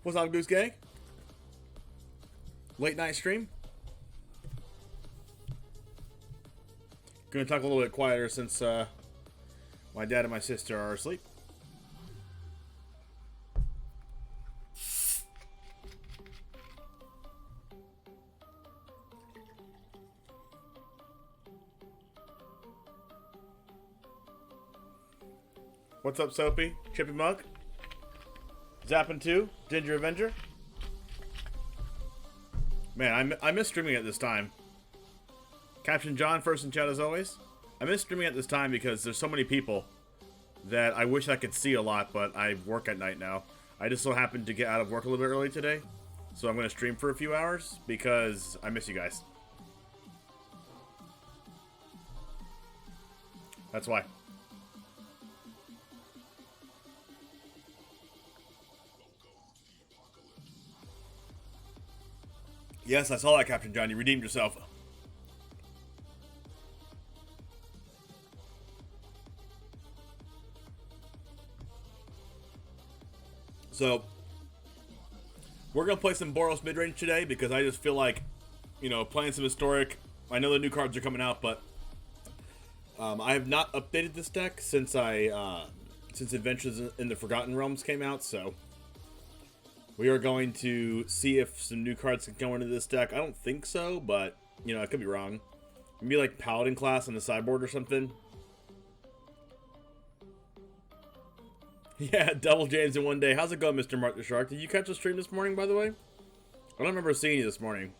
What's up, Goose Gang? Late night stream. Gonna talk a little bit quieter since my dad and my sister are asleep. What's up, Soapy? Chippy Mug? Zappin' 2? Ginger Avenger? Man, I miss streaming at this time. Captain John first in chat as always. I miss streaming at this time because there's so many people that I wish I could see a lot, but I work at night now. I just so happened to get out of work a little bit early today, so I'm going to stream for a few hours because I miss you guys. That's why. Yes, I saw that, Captain John. You redeemed yourself. So, we're going to play some BOROS midrange today because I just feel like, you know, playing some historic. I know the new cards are coming out, but I have not updated this deck since since Adventures in the Forgotten Realms came out, so we are going to see if some new cards can go into this deck. I don't think so, but, you know, I could be wrong. Maybe like Paladin class on the sideboard or something. Yeah, double James in one day. How's it going, Mr. Mark the Shark? Did you catch the stream this morning, by the way? I don't remember seeing you this morning.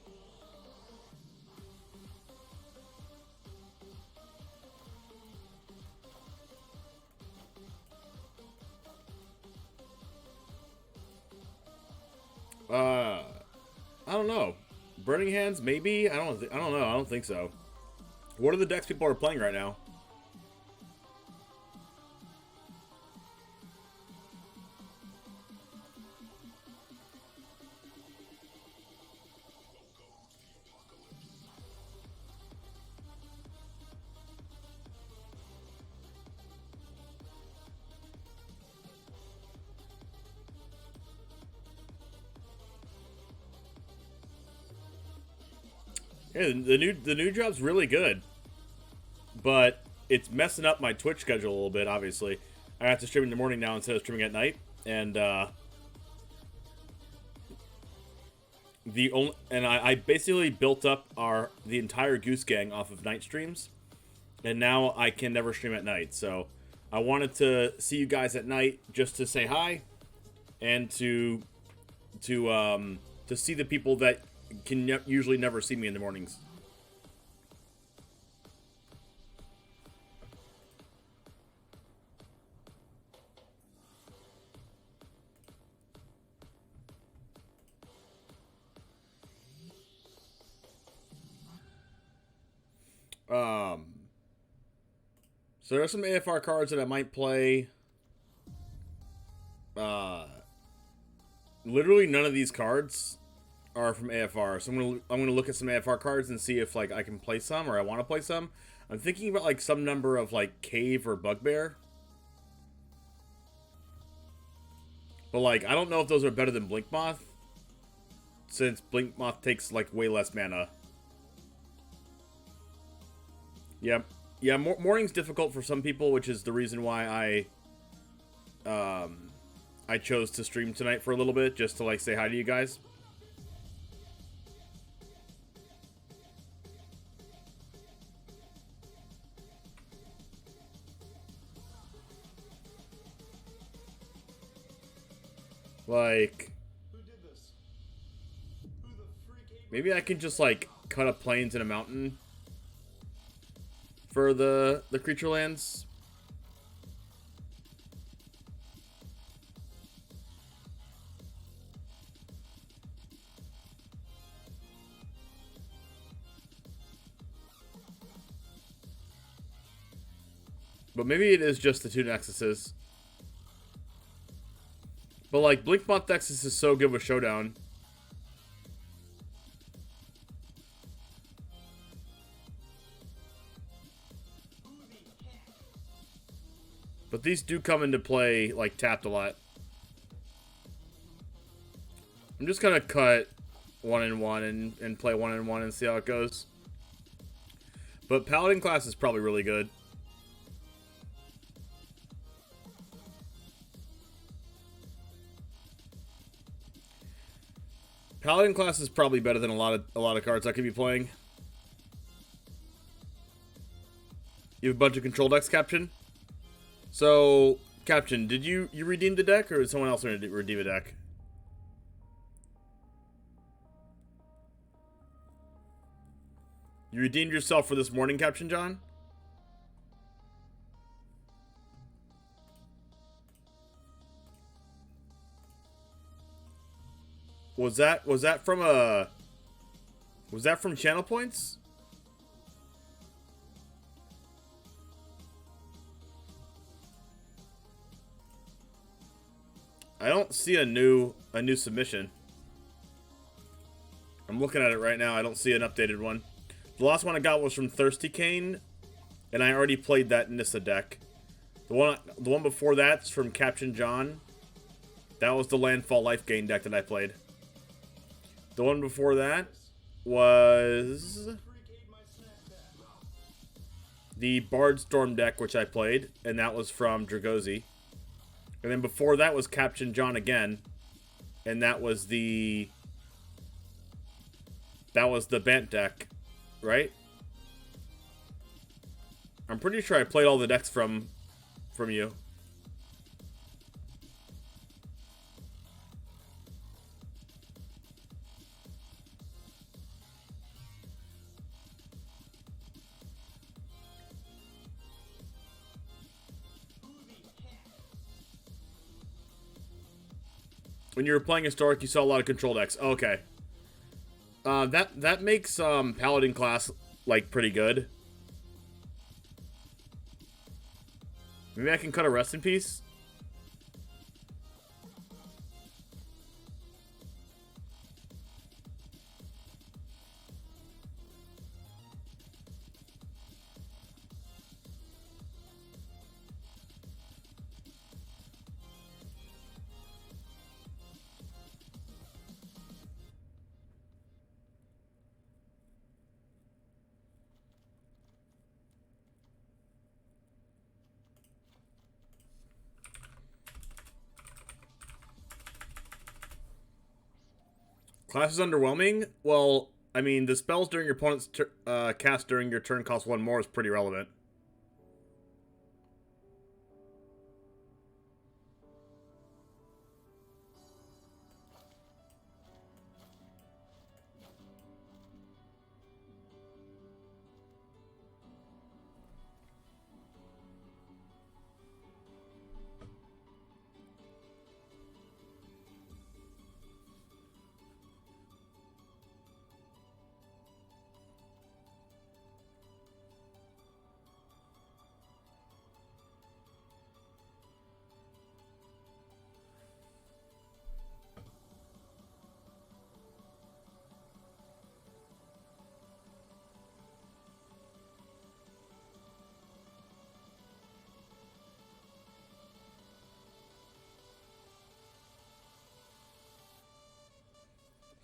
I don't know. Burning Hands, maybe? I don't know. I don't think so. What are the decks people are playing right now? Yeah, the new drop's really good, but it's messing up my Twitch schedule a little bit. Obviously, I have to stream in the morning now instead of streaming at night, and I basically built up the entire Goose Gang off of night streams, and now I can never stream at night. So I wanted to see you guys at night just to say hi, and to see the people that can usually never see me in the mornings. So there are some AFR cards that I might play. Literally none of these cards are from AFR, so I'm gonna look at some AFR cards and see if like I can play some or I want to play some. I'm thinking about like some number of like Cave or Bugbear, but like I don't know if those are better than Blink Moth, since Blink Moth takes like way less mana. Yeah, morning's difficult for some people, which is the reason why I chose to stream tonight for a little bit, just to like say hi to you guys. Like, maybe I can just like cut up plains and a mountain for the creature lands. But maybe it is just the two Nexuses. But like Blinkmoth Nexus is so good with Showdown. But these do come into play like tapped a lot. I'm just gonna cut 1 and 1 and play 1 and 1 and see how it goes. But Paladin class is probably really good. Paladin class is probably better than a lot of cards I could be playing. You have a bunch of control decks, Captain. So, Captain, did you redeem the deck, or did someone else redeem a deck? You redeemed yourself for this morning, Captain John? Was that from channel points? I don't see a new submission. I'm looking at it right now. I don't see an updated one. The last one I got was from Thirsty Kane, and I already played that Nissa deck. The one before that's from Captain John. That was the Landfall Life Gain deck that I played. The one before that was the Bardstorm deck, which I played, and that was from Dragozy. And then before that was Captain John again, and that was the Bant deck, right? I'm pretty sure I played all the decks from you. When you were playing Historic, you saw a lot of control decks. Oh, okay. That makes Paladin class like pretty good. Maybe I can cut a Rest in Peace. Class is underwhelming? Well, I mean, the spells during your opponent's cast during your turn cost 1 more is pretty relevant.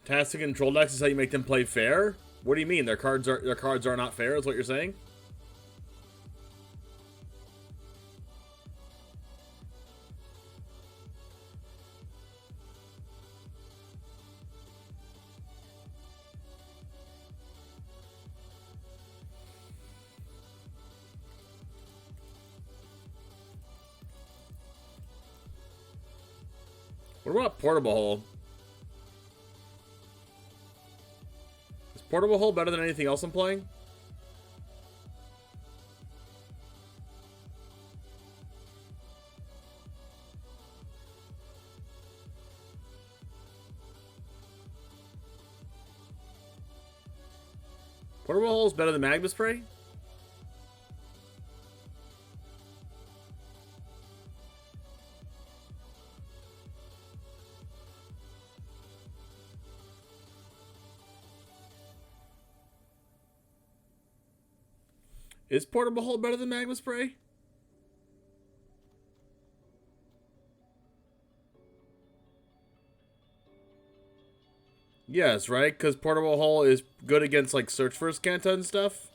Tastic control decks is how you make them play fair? What do you mean? Their cards are not fair, is what you're saying? What about Portable Hole? Is Portable Hole better than anything else I'm playing? Portable Hole is better than Magma Spray? Is Portable Hole better than Magma Spray? Yes, right? Because Portable Hull is good against, like, Search for Scanta and stuff.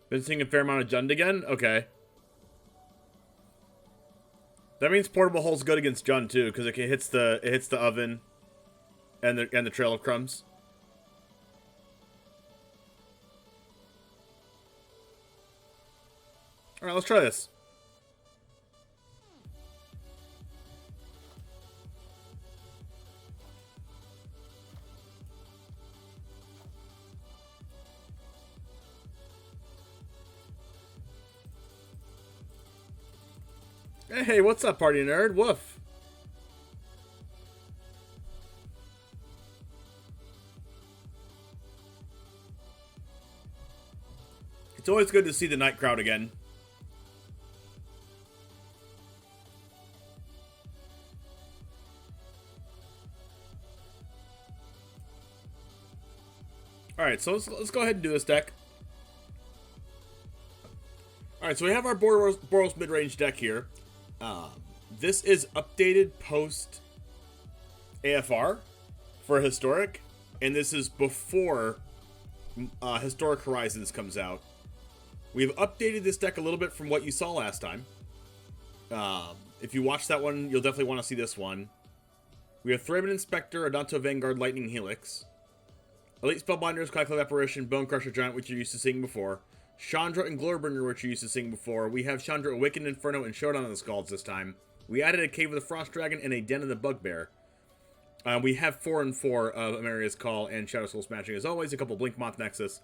Been seeing a fair amount of Jund again? Okay. That means Portable Hull's good against Jund too, because it hits the oven and the Trail of Crumbs. Alright, let's try this. Hey, what's up, party nerd? Woof. It's always good to see the night crowd again. Alright, so let's go ahead and do this deck. Alright, so we have our BOROS mid-range deck here. This is updated post AFR for Historic, and this is before Historic Horizons comes out. We've updated this deck a little bit from what you saw last time. If you watched that one, you'll definitely want to see this one. We have Thraben Inspector, Adanto Vanguard, Lightning Helix, Elite Spellbinders, Cyclone Apparition, Bone Crusher Giant, which you're used to seeing before, Chandra and Glorybringer, which you're used to seeing before. We have Chandra Awakened Inferno and Showdown of the Scalds this time. We added a Cave of the Frost Dragon and a Den of the Bugbear. We have 4 and 4 of Amaria's Call and Shadow Soul Smashing as always, a couple Blink Moth Nexus.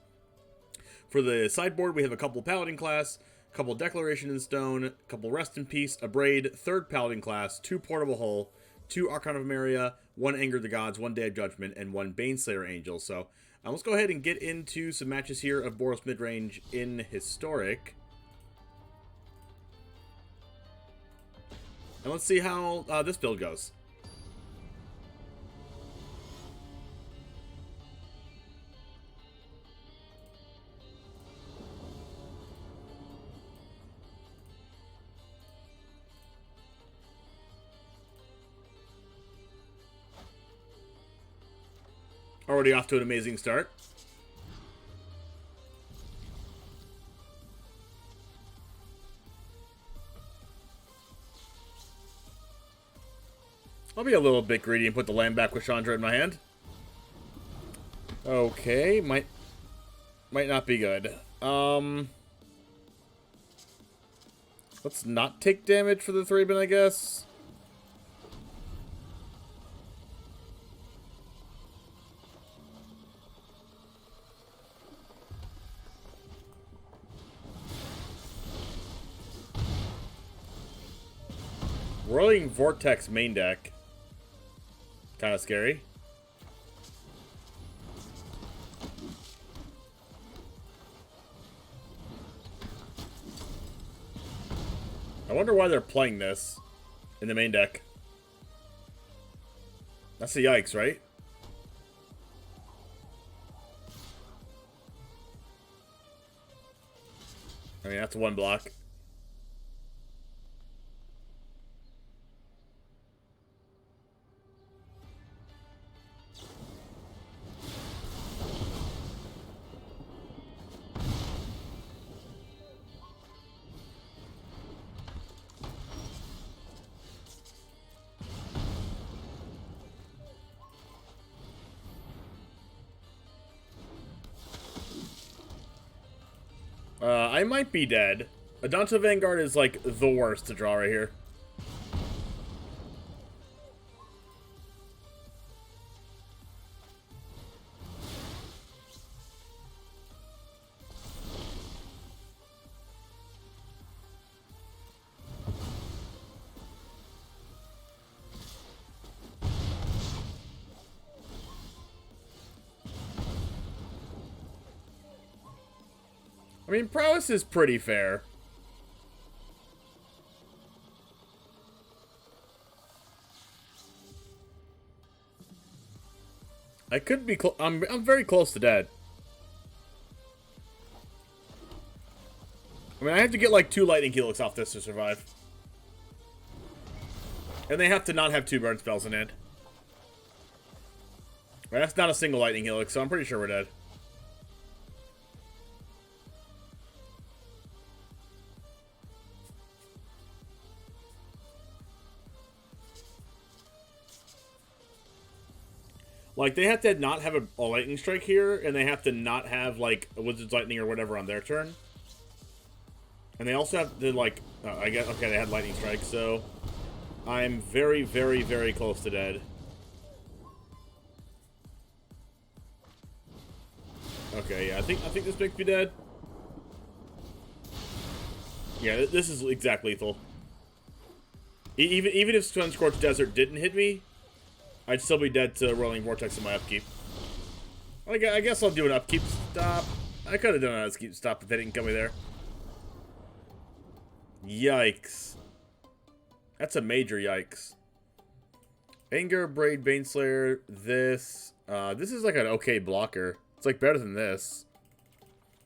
For the sideboard, we have a couple Paladin class, a couple Declaration in Stone, a couple Rest in Peace, a Braid, 3rd Paladin class, 2 Portable Hull, 2 Archon of Amaria, 1 Anger of the Gods, 1 Day of Judgment, and 1 Baneslayer Angel. So let's go ahead and get into some matches here of Boros Midrange in Historic. And let's see how this build goes. Already off to an amazing start. I'll be a little bit greedy and put the land back with Chandra in my hand. Okay, might not be good. Let's not take damage for the Thraben, I guess. Whirling Vortex main deck. Kind of scary. I wonder why they're playing this in the main deck. That's a yikes, right? I mean, that's 1 block. I might be dead. Adanto Vanguard is, like, the worst to draw right here. I mean, prowess is pretty fair. I could be I'm very close to dead. I mean, I have to get like 2 lightning helix off this to survive. And they have to not have 2 burn spells in hand. Right, that's not a single lightning helix, so I'm pretty sure we're dead. Like, they have to not have a lightning strike here, and they have to not have, like, a wizard's lightning or whatever on their turn. And they also have to, like, I guess, okay, they had lightning strike, so I'm very, very, very close to dead. Okay, yeah, I think this makes me dead. Yeah, this is exact lethal. Even if Sunscorched Desert didn't hit me, I'd still be dead to Rolling Vortex in my upkeep. I guess I'll do an upkeep stop. I could have done an upkeep stop if they didn't kill me there. Yikes. That's a major yikes. Anger, Braid, Baneslayer, this. This is like an okay blocker. It's like better than this.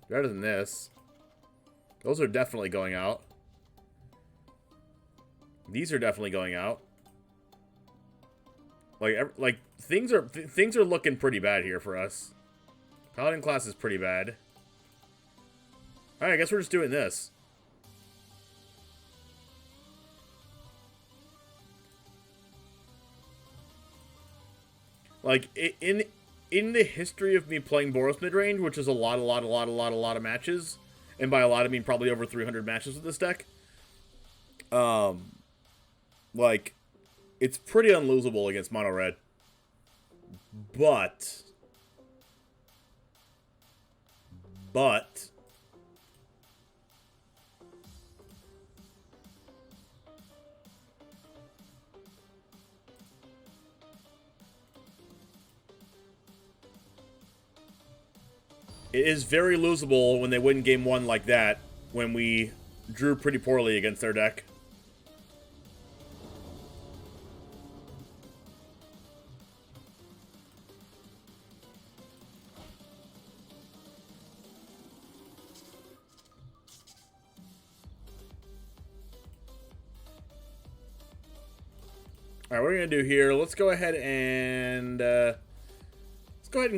Better than this. Those are definitely going out. These are definitely going out. Like things are looking pretty bad here for us. Paladin class is pretty bad. Alright, I guess we're just doing this. Like, in the history of me playing Boros midrange, which is a lot of matches, and by a lot I mean probably over 300 matches with this deck, like, it's pretty unlosable against mono red. But it is very losable when they win game 1 like that, when we drew pretty poorly against their deck. Alright, what we're going to do here, let's go ahead and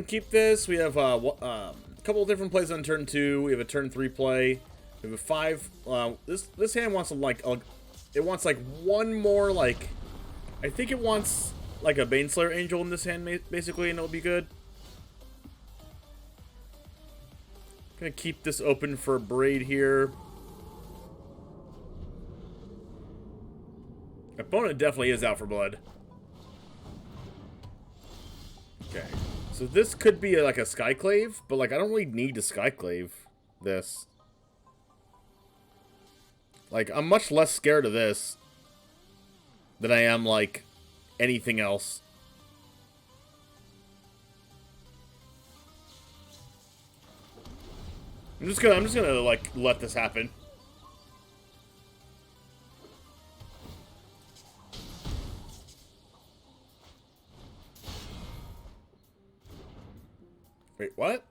keep this. We have a couple of different plays on turn 2. We have a turn 3 play. We have a 5. This hand wants it wants like one more, like, I think it wants like a Baneslayer Angel in this hand basically, and it'll be good. Gonna keep this open for a Braid here. Opponent definitely is out for blood. Okay. So this could be like a Skyclave, but like I don't really need to Skyclave this. Like, I'm much less scared of this than I am like anything else. I'm just gonna like let this happen. Wait, what?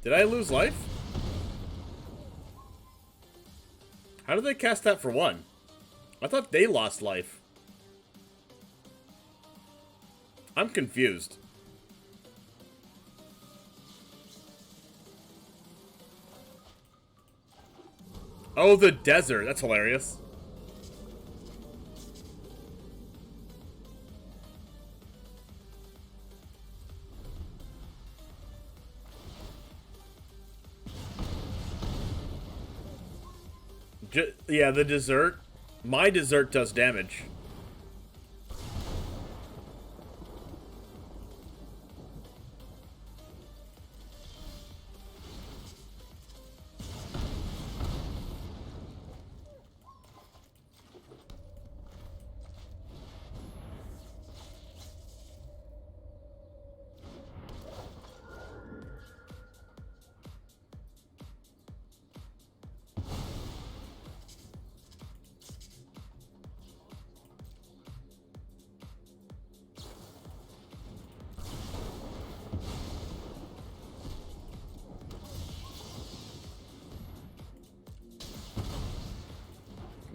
Did I lose life? How did they cast that for 1? I thought they lost life. I'm confused. Oh, the desert. That's hilarious. Yeah, the dessert. My dessert does damage.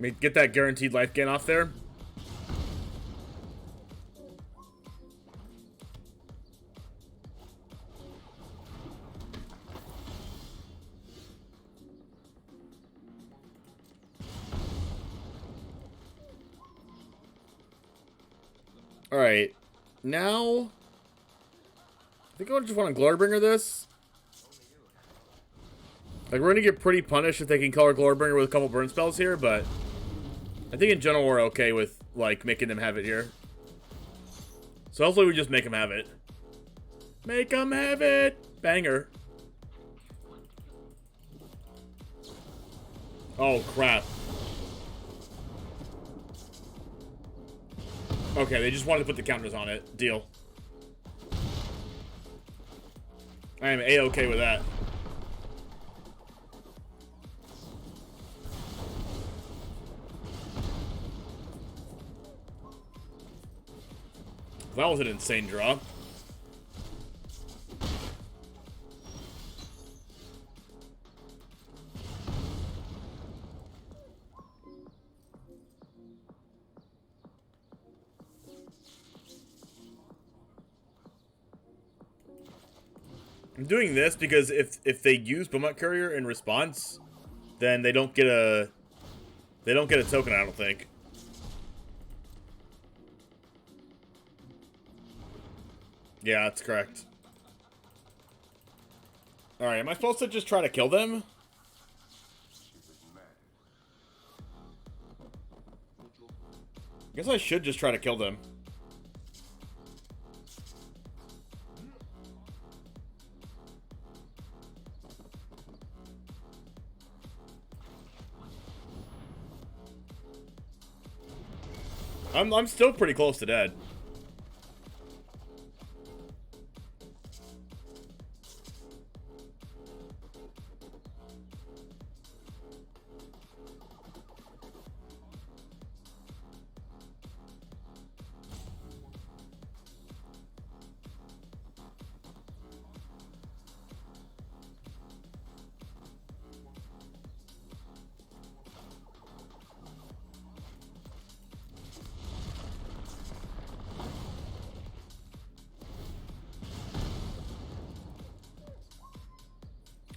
Get that guaranteed life gain off there. Alright. Now, I think I just want to Glorybringer this. Like, we're going to get pretty punished if they can color Glorybringer with a couple burn spells here, but I think in general we're okay with, like, making them have it here. So hopefully we just make them have it. Make them have it! Banger. Oh, crap. Okay, they just wanted to put the counters on it. Deal. I am A-okay with that. That was an insane draw. I'm doing this because if they use Boomut Courier in response, then they don't get a token, I don't think. Yeah, that's correct. Alright, am I supposed to just try to kill them? I guess I should just try to kill them. I'm still pretty close to dead.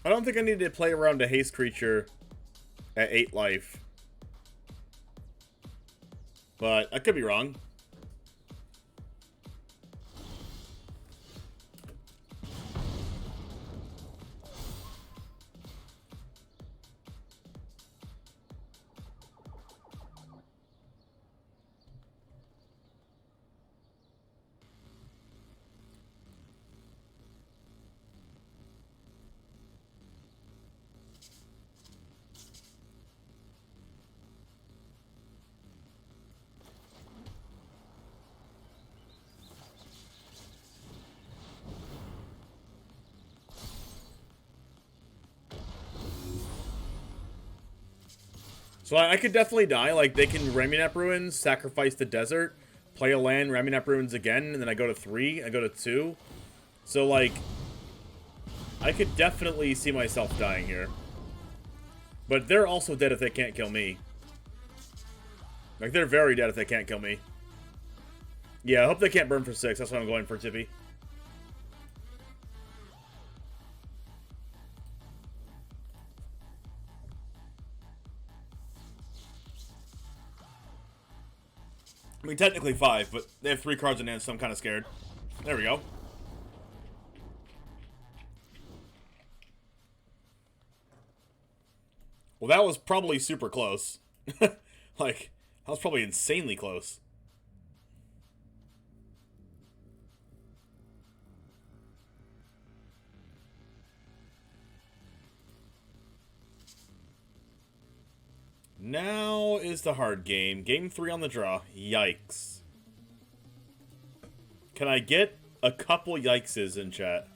I don't think I need to play around a haste creature at 8 life. But I could be wrong. So I could definitely die. Like, they can Ramunap Ruins, sacrifice the desert, play a land, Ramunap Ruins again, and then I go to 3, I go to 2. So, like, I could definitely see myself dying here. But they're also dead if they can't kill me. Like, they're very dead if they can't kill me. Yeah, I hope they can't burn for 6. That's what I'm going for, Tippy. I mean, technically 5, but they have 3 cards in hand, so I'm kind of scared. There we go. Well, that was probably super close. Like, that was probably insanely close. Now is the hard game. Game 3 on the draw. Yikes. Can I get a couple yikeses in chat?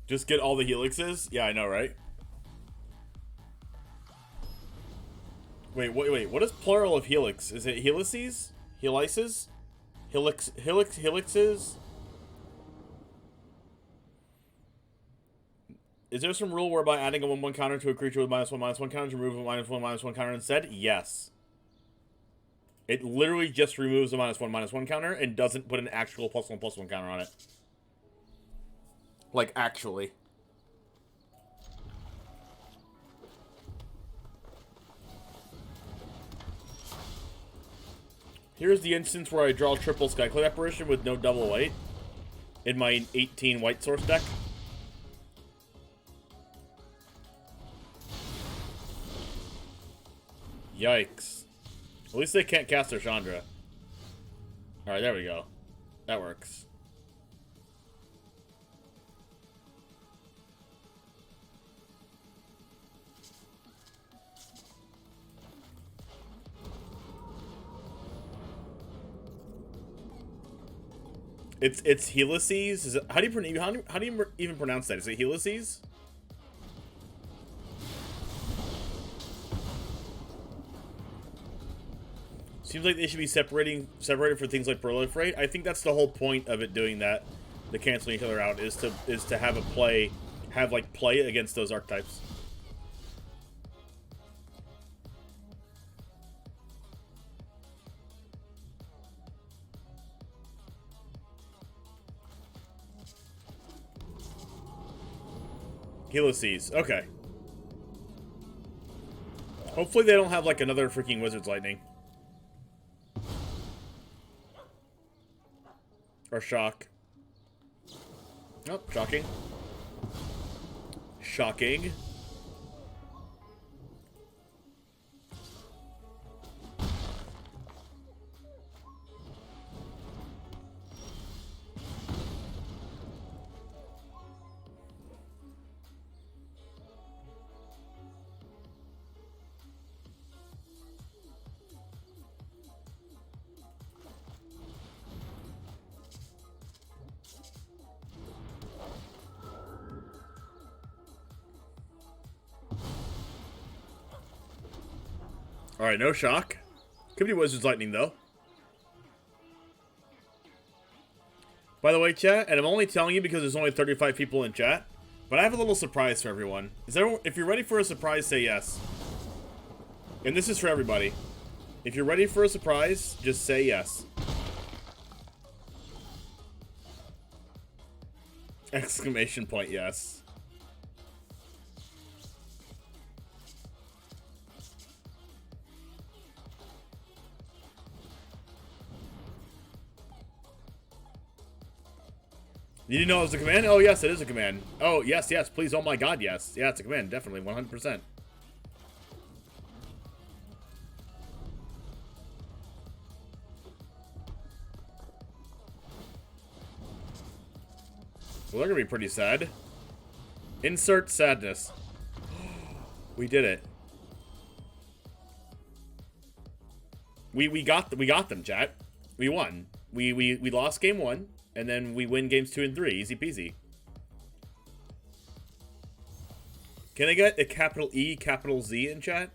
Just get all the helixes? Yeah, I know, right? Wait, what is plural of helix? Is it helices? Helices? Helixes? Is there some rule whereby adding a 1/1 counter to a creature with -1/-1 counter to remove a -1/-1 counter instead? Yes. It literally just removes a -1/-1 counter and doesn't put an actual +1/+1 counter on it. Like, actually. Here's the instance where I draw triple Skyclad Apparition with no double white in my 18 white source deck. Yikes. At least they can't cast their Chandra. Alright, there we go. That works. It's helices. Is it, how do you even pronounce that? Is it helices? Seems like they should be separated for things like proliferate. I think that's the whole point of it doing that. The canceling each other out is to have a play against those archetypes. Helices. Okay. Hopefully they don't have like another freaking Wizard's Lightning. Or Shock. Oh, shocking. Shocking. Alright, no shock. Could be Wizard's Lightning, though. By the way, chat, and I'm only telling you because there's only 35 people in chat, but I have a little surprise for everyone. If you're ready for a surprise, say yes. And this is for everybody. If you're ready for a surprise, just say yes. Exclamation point, yes. You didn't know it was a command? Oh, yes, it is a command. Oh, yes, yes, please, oh my god, yes. Yeah, it's a command, definitely, 100%. Well, they're gonna be pretty sad. Insert sadness. We did it. We got them, chat. We won. We lost game 1. And then we win games 2 and 3. Easy peasy. Can I get a capital E, capital Z in chat?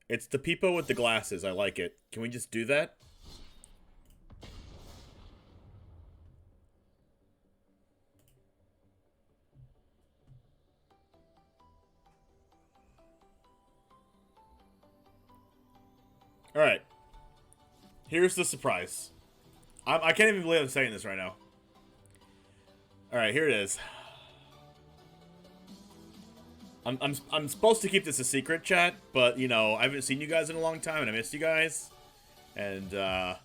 It's the peepo with the glasses. I like it. Can we just do that? Alright. Here's the surprise. I can't even believe I'm saying this right now. Alright, here it is. I'm supposed to keep this a secret, chat, but, you know, I haven't seen you guys in a long time, and I missed you guys. And, I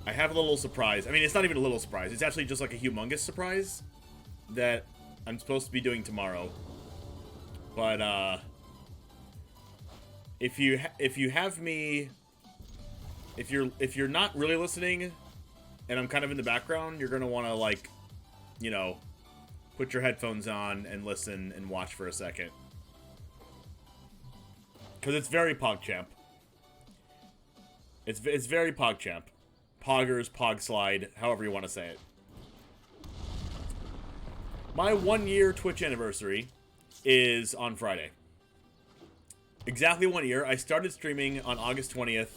have a little surprise. I mean, it's not even a little surprise. It's actually just like a humongous surprise that I'm supposed to be doing tomorrow. But, if you have me... If you're not really listening, and I'm kind of in the background, you're gonna want to, like, you know, put your headphones on and listen and watch for a second, because it's very PogChamp. It's very PogChamp, Poggers, Pog Slide, however you want to say it. My 1-year Twitch anniversary is on Friday. Exactly 1 year. I started streaming on August 20th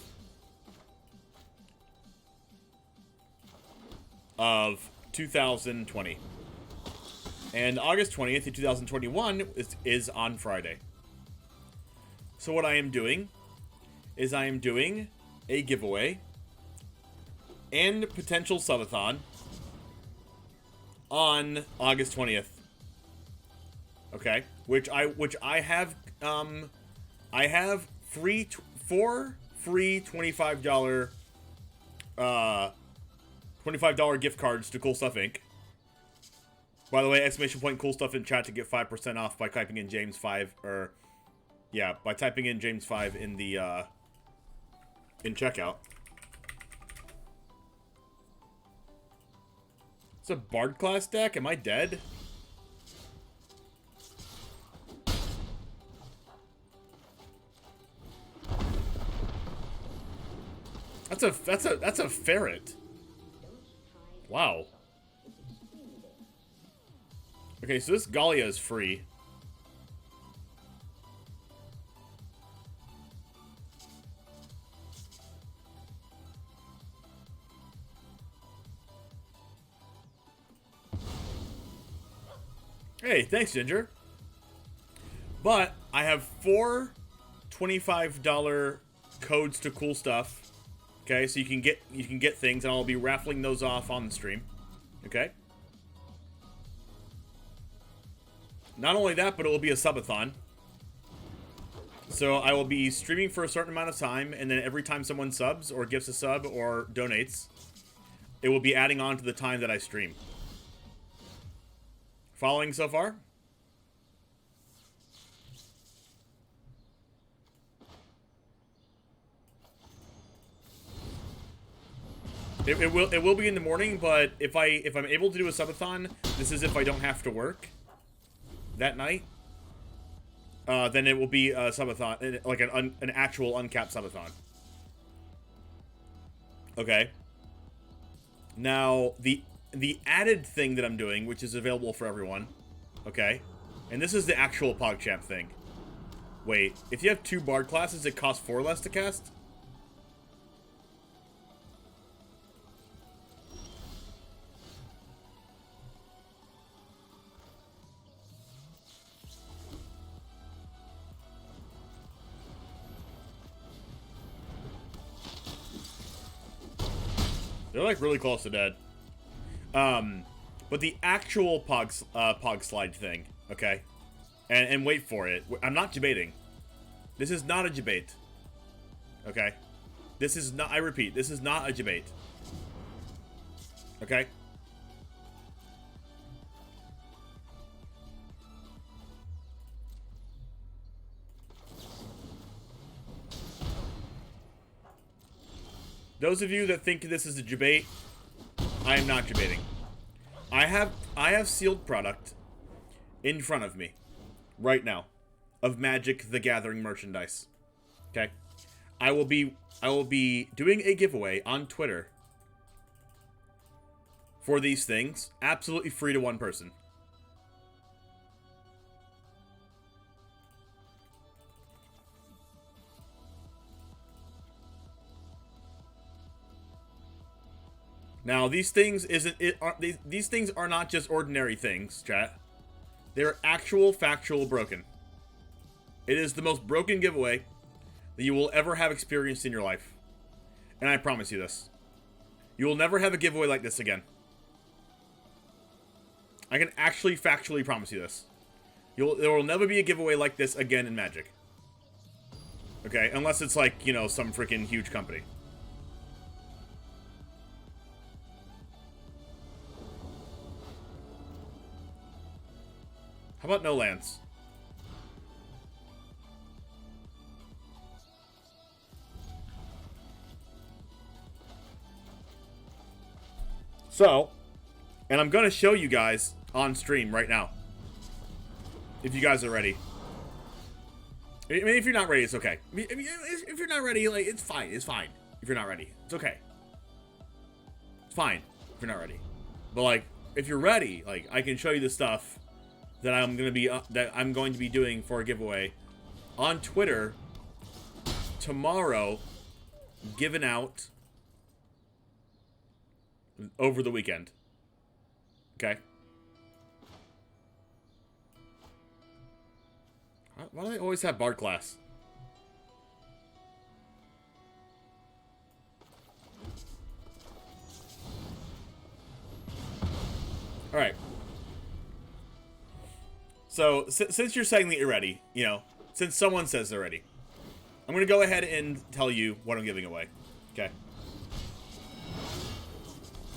of 2020. And August 20th of 2021 is on Friday. So what I am doing is I am doing a giveaway and potential subathon on August 20th. Okay, which I have four free $25 $25 gift cards to Cool Stuff Inc. By the way, exclamation point Cool Stuff in chat to get 5% off by typing in James 5 or yeah, by typing in James 5 in the in checkout. It's a Bard class deck? Am I dead? That's a ferret. Wow. Okay, so this Gallia is free. Hey, thanks, Ginger. But I have 4 $25 codes to Cool Stuff. Okay, so you can get things, and I'll be raffling those off on the stream. Okay. Not only that, but it will be a subathon. So I will be streaming for a certain amount of time, and then every time someone subs or gives a sub or donates, it will be adding on to the time that I stream. Following so far? It will be in the morning, but if I'm able to do a subathon, this is if I don't have to work that night. Then it will be a subathon, like an actual uncapped subathon. Okay. Now the added thing that I'm doing, which is available for everyone, okay, and this is the actual PogChamp thing. Wait, if you have 2 Bard classes, it costs 4 less to cast? They're like really close to dead. But the actual Pog slide thing, okay? And wait for it. I'm not debating. This is not a debate. Okay? This is not, I repeat, this is not a debate. Okay? Those of you that think this is a debate, I am not debating. I have sealed product in front of me right now of Magic the Gathering merchandise. Okay? I will be doing a giveaway on Twitter for these things, absolutely free to one person. Now, these things these things are not just ordinary things, chat. They're actual, factual broken. It is the most broken giveaway that you will ever have experienced in your life. And I promise you this. You will never have a giveaway like this again. I can actually factually promise you this. There will never be a giveaway like this again in Magic. Okay, unless it's like, you know, some freaking huge company. How about no lands? So, and I'm going to show you guys on stream right now. If you guys are ready. I mean, if you're not ready, it's okay. If you're not ready, like, it's fine. It's fine. If you're not ready, it's okay. It's fine if you're not ready. But, like, you're ready, like, I can show you the stuff that I'm going to be doing for a giveaway on Twitter tomorrow, given out over the weekend. Okay? Why do they always have Bard class? Alright. So, since you're saying that you're ready, you know, since someone says they're ready, I'm going to go ahead and tell you what I'm giving away. Okay?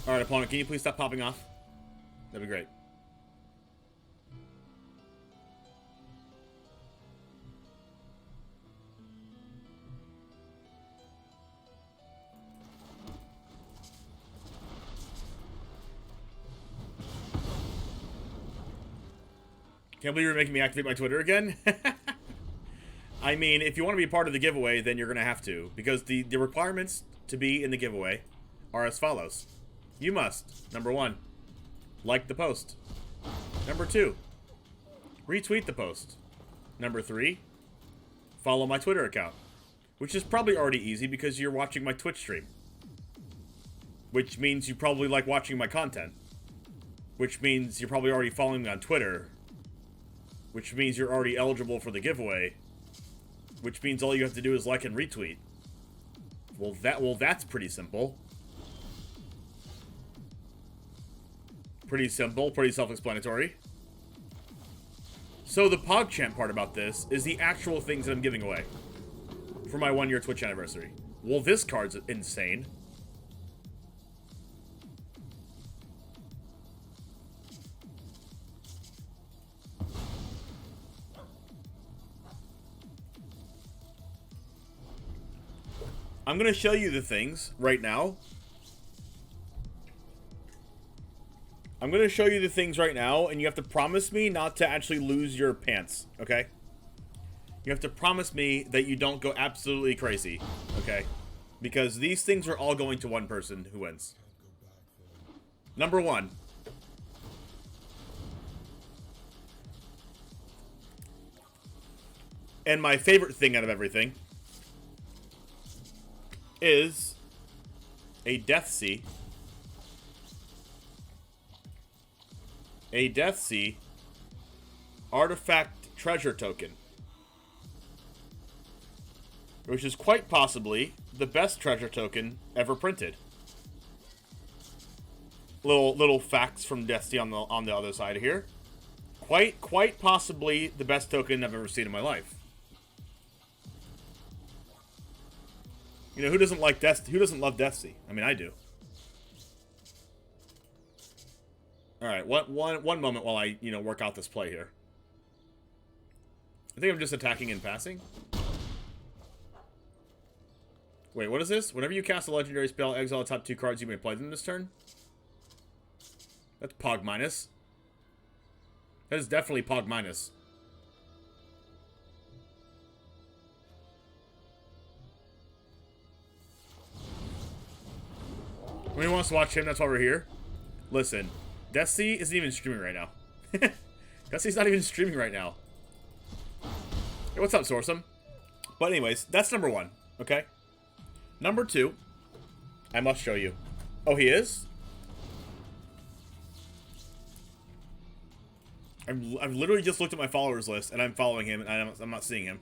Alright, opponent, can you please stop popping off? That'd be great. Can't believe you're making me activate my Twitter again? I mean, if you want to be part of the giveaway, then you're going to have to. Because the requirements to be in the giveaway are as follows. You must, number 1, like the post. Number 2, retweet the post. Number 3, follow my Twitter account. Which is probably already easy because you're watching my Twitch stream. Which means you probably like watching my content. Which means you're probably already following me on Twitter. Which means you're already eligible for the giveaway. Which means all you have to do is like and retweet. Well, that's pretty simple. Pretty simple, pretty self-explanatory. So the PogChamp part about this is the actual things that I'm giving away for my 1-year Twitch anniversary. Well, this card's insane. I'm going to show you the things right now. I'm going to show you the things right now, and you have to promise me not to actually lose your pants, okay? You have to promise me that you don't go absolutely crazy, okay? Because these things are all going to one person who wins. Number 1. And my favorite thing out of everything is a Deathsea. A Deathsea artifact treasure token. Which is quite possibly the best treasure token ever printed. Little facts from Deathsea on the other side here. Quite possibly the best token I've ever seen in my life. You know, who doesn't like who doesn't love Deathsea? I mean, I do. Alright, one moment while I, work out this play here. I think I'm just attacking and passing. Wait, what is this? Whenever you cast a legendary spell, exile the top 2 cards, you may play them this turn? That's Pog minus. That is definitely Pog minus. When he wants to watch him, that's why we're here. Listen, Deathsea isn't even streaming right now. Deathsea's not even streaming right now. Hey, what's up, Sorsum? But anyways, that's number 1, okay? Number 2, I must show you. Oh, he is? I've literally just looked at my followers list, and I'm following him, and I'm not seeing him.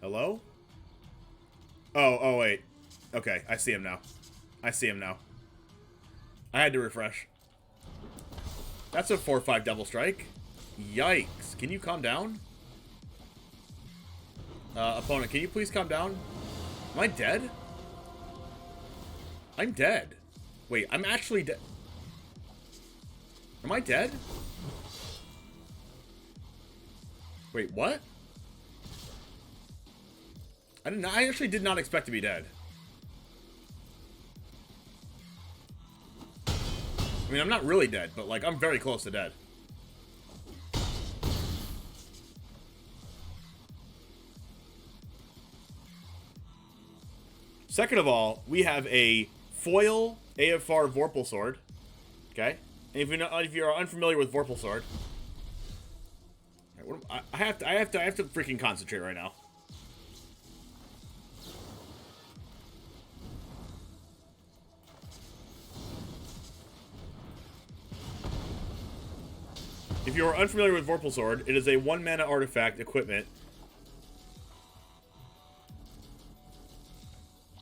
Hello? Oh, wait. Okay, I see him now. I see him now. I had to refresh. That's a 4/5 double strike. Yikes. Can you calm down? Opponent, can you please calm down? Am I dead? I'm dead. Wait, I'm actually dead. Am I dead? Wait, what? I actually did not expect to be dead. I mean, I'm not really dead, but, like, I'm very close to dead. Second of all, we have a foil AFR Vorpal Sword. Okay? And if you're unfamiliar with Vorpal Sword, I have to freaking concentrate right now. If you are unfamiliar with Vorpal Sword, it is a 1-mana artifact equipment.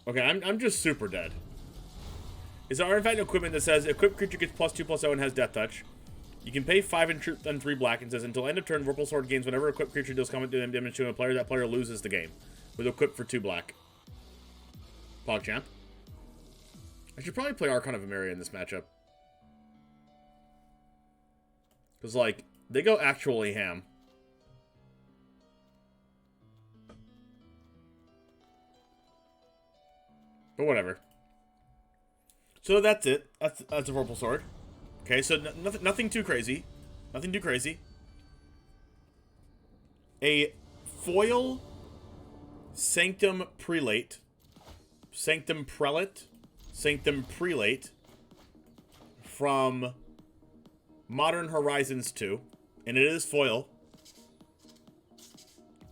Okay, I'm just super dead. It's an artifact equipment that says, equipped creature gets +2/+0 and has Death Touch. You can pay 5 and 3 black, and says, until end of turn, Vorpal Sword gains whenever equipped creature deals combat damage to a player, that player loses the game. With equipped for 2 black. PogChamp. I should probably play Archon of Emeria in this matchup. Because, like, they go actually ham. But whatever. So that's it. That's a Vorpal Sword. Okay, so nothing too crazy. Nothing too crazy. A foil Sanctum Prelate. Sanctum Prelate. Sanctum Prelate. From Modern Horizons 2. And it is foil.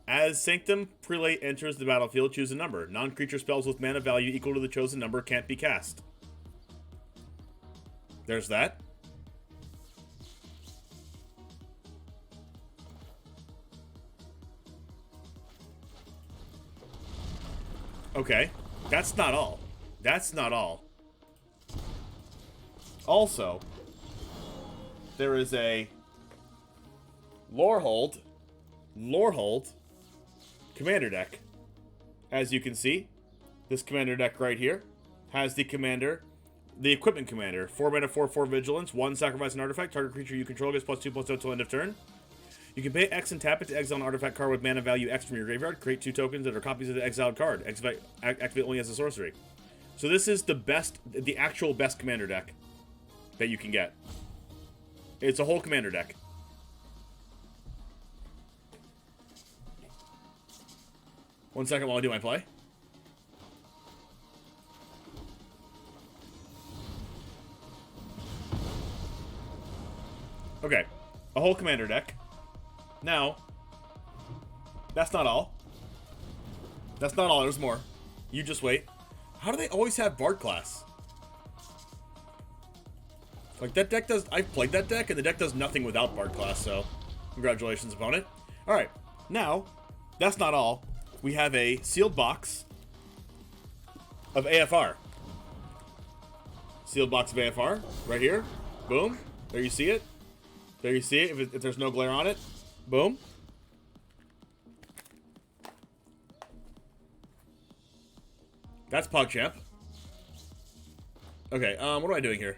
As Sanctum Prelate enters the battlefield, choose a number. Non-creature spells with mana value equal to the chosen number can't be cast. There's that. Okay. That's not all. That's not all. Also, there is a Lorehold commander deck. As you can see, this commander deck right here has the commander, the equipment commander. 4 mana, 4/4 vigilance, 1 sacrifice an artifact. Target creature you control gets +2/+0 till end of turn. You can pay X and tap it to exile an artifact card with mana value X from your graveyard. Create 2 tokens that are copies of the exiled card. Activate only as a sorcery. So this is the best, the actual best commander deck that you can get. It's a whole commander deck. One second while I do my play. Okay, a whole commander deck. Now, that's not all. That's not all, there's more. You just wait. How do they always have Bard class? Like, that deck does... I've played that deck, and the deck does nothing without Bard class, so... Congratulations, opponent. Alright, now, that's not all. We have a sealed box of AFR. Sealed box of AFR, right here. Boom. There you see it. There you see it, if there's no glare on it. Boom. That's PogChamp. Okay, what am I doing here?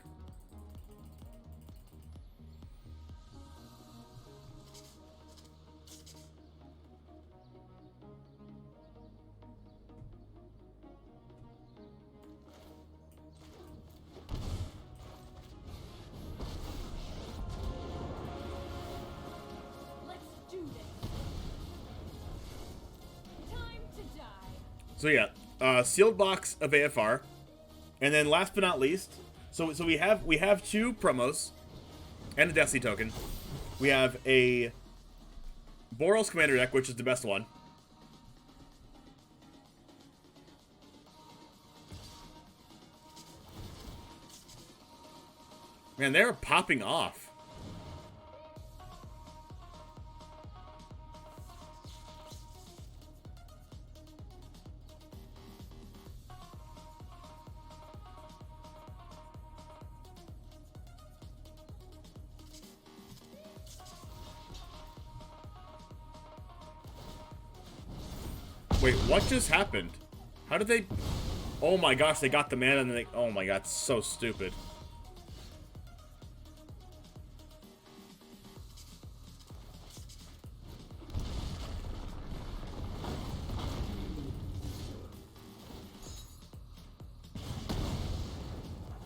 So yeah, sealed box of AFR, and then last but not least, so we have 2 promos and a Destiny token. We have a BOROS commander deck, which is the best one. Man, they're popping off. Wait, what just happened? How did they... Oh my gosh, they got the mana and then they... Oh my god, so stupid.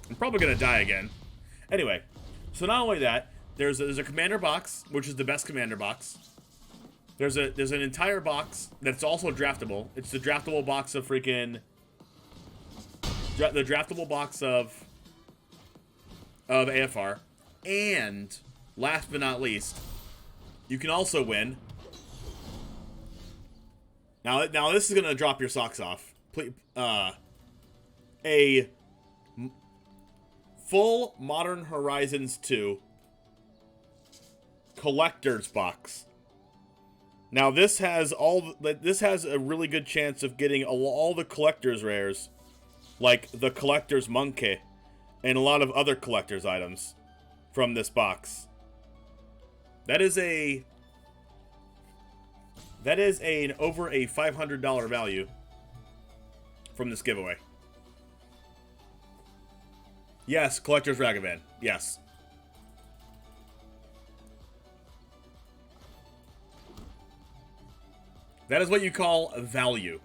I'm probably gonna die again. Anyway, so not only that, there's a commander box, which is the best commander box. There's an entire box that's also draftable. It's the draftable box of freaking... the draftable box of AFR. And last but not least, you can also win. Now this is gonna drop your socks off. Please, a full Modern Horizons 2 collector's box. Now this has a really good chance of getting all the collector's rares, like the collector's monkey, and a lot of other collector's items from this box. That is over a $500 value from this giveaway. Yes, collector's Ragavan. Yes. That is what you call value.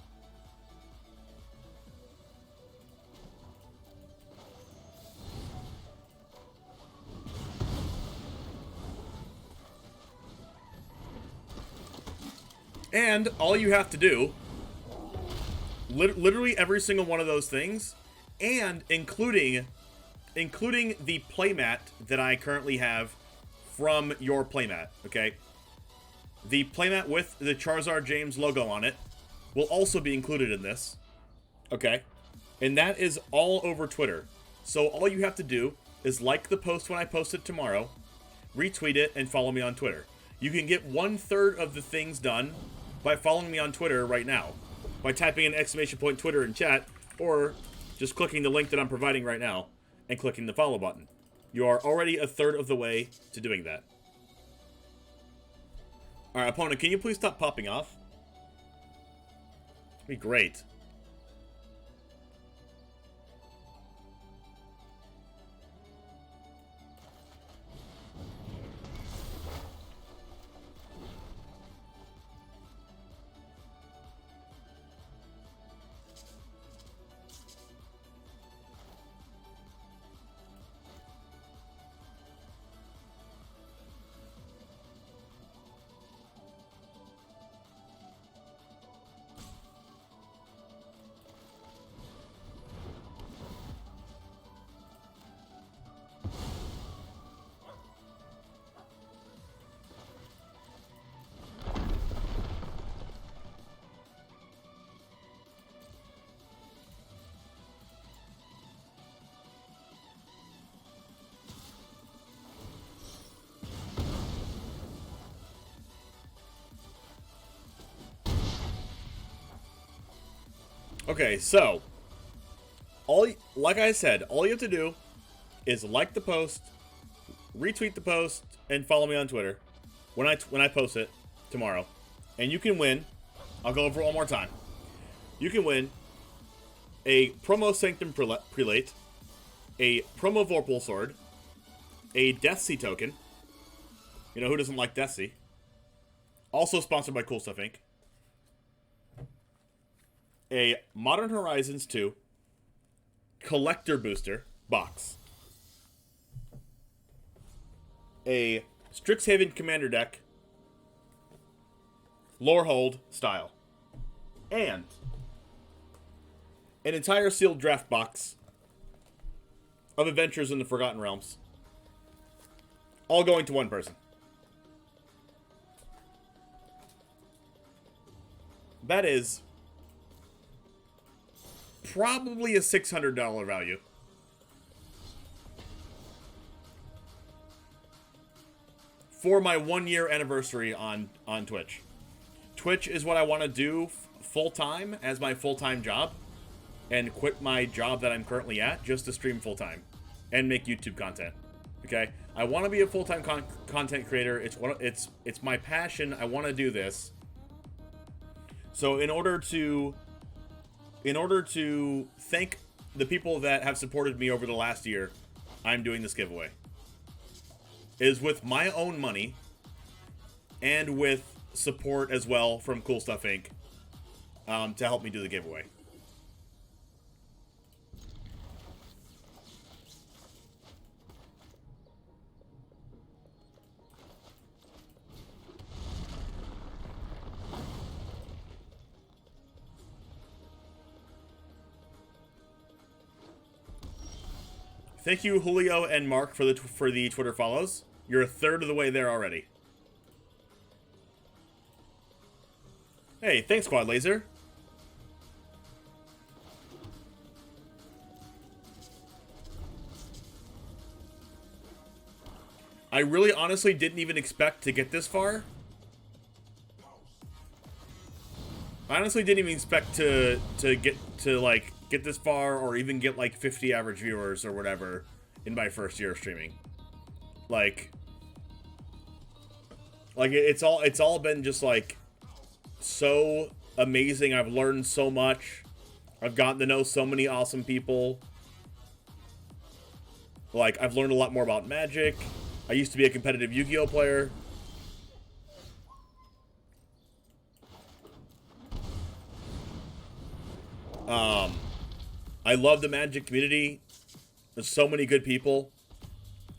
And all you have to do, literally every single one of those things, and including the playmat that I currently have from your playmat, okay? The playmat with the Charizard James logo on it will also be included in this, okay? And that is all over Twitter. So all you have to do is like the post when I post it tomorrow, retweet it, and follow me on Twitter. You can get 1/3 of the things done by following me on Twitter right now, by typing an ! Twitter in chat, or just clicking the link that I'm providing right now and clicking the follow button. You are already 1/3 of the way to doing that. Alright, opponent, can you please stop popping off? That'd be great. Okay, so, like I said, all you have to do is like the post, retweet the post, and follow me on Twitter when I post it tomorrow. And you can win, I'll go over it one more time. You can win a promo Sanctum Prelate, a promo Vorpal Sword, a Deathsea token. You know, who doesn't like Deathsea? Also sponsored by Cool Stuff Inc. A Modern Horizons 2 Collector Booster box. A Strixhaven Commander deck Lorehold style. And an entire sealed draft box of Adventures in the Forgotten Realms. All going to one person. That is probably a $600 value. For my 1-year anniversary on Twitch. Twitch is what I want to do full-time as my full-time job. And quit my job that I'm currently at just to stream full-time. And make YouTube content. Okay? I want to be a full-time content creator. It's my passion. I want to do this. So in order to thank the people that have supported me over the last year, I'm doing this giveaway. It is with my own money and with support as well from Cool Stuff Inc. To help me do the giveaway. Thank you, Julio and Mark, for the Twitter follows. You're a third of the way there already. Hey, thanks, Quad Laser. I really honestly didn't even expect to get this far. I honestly didn't even expect to get this far or even get like 50 average viewers or whatever in my first year of streaming. Like it's all been just like so amazing. I've learned so much. I've gotten to know so many awesome people. Like, I've learned a lot more about Magic. I used to be a competitive Yu-Gi-Oh player. I love the Magic community. There's so many good people.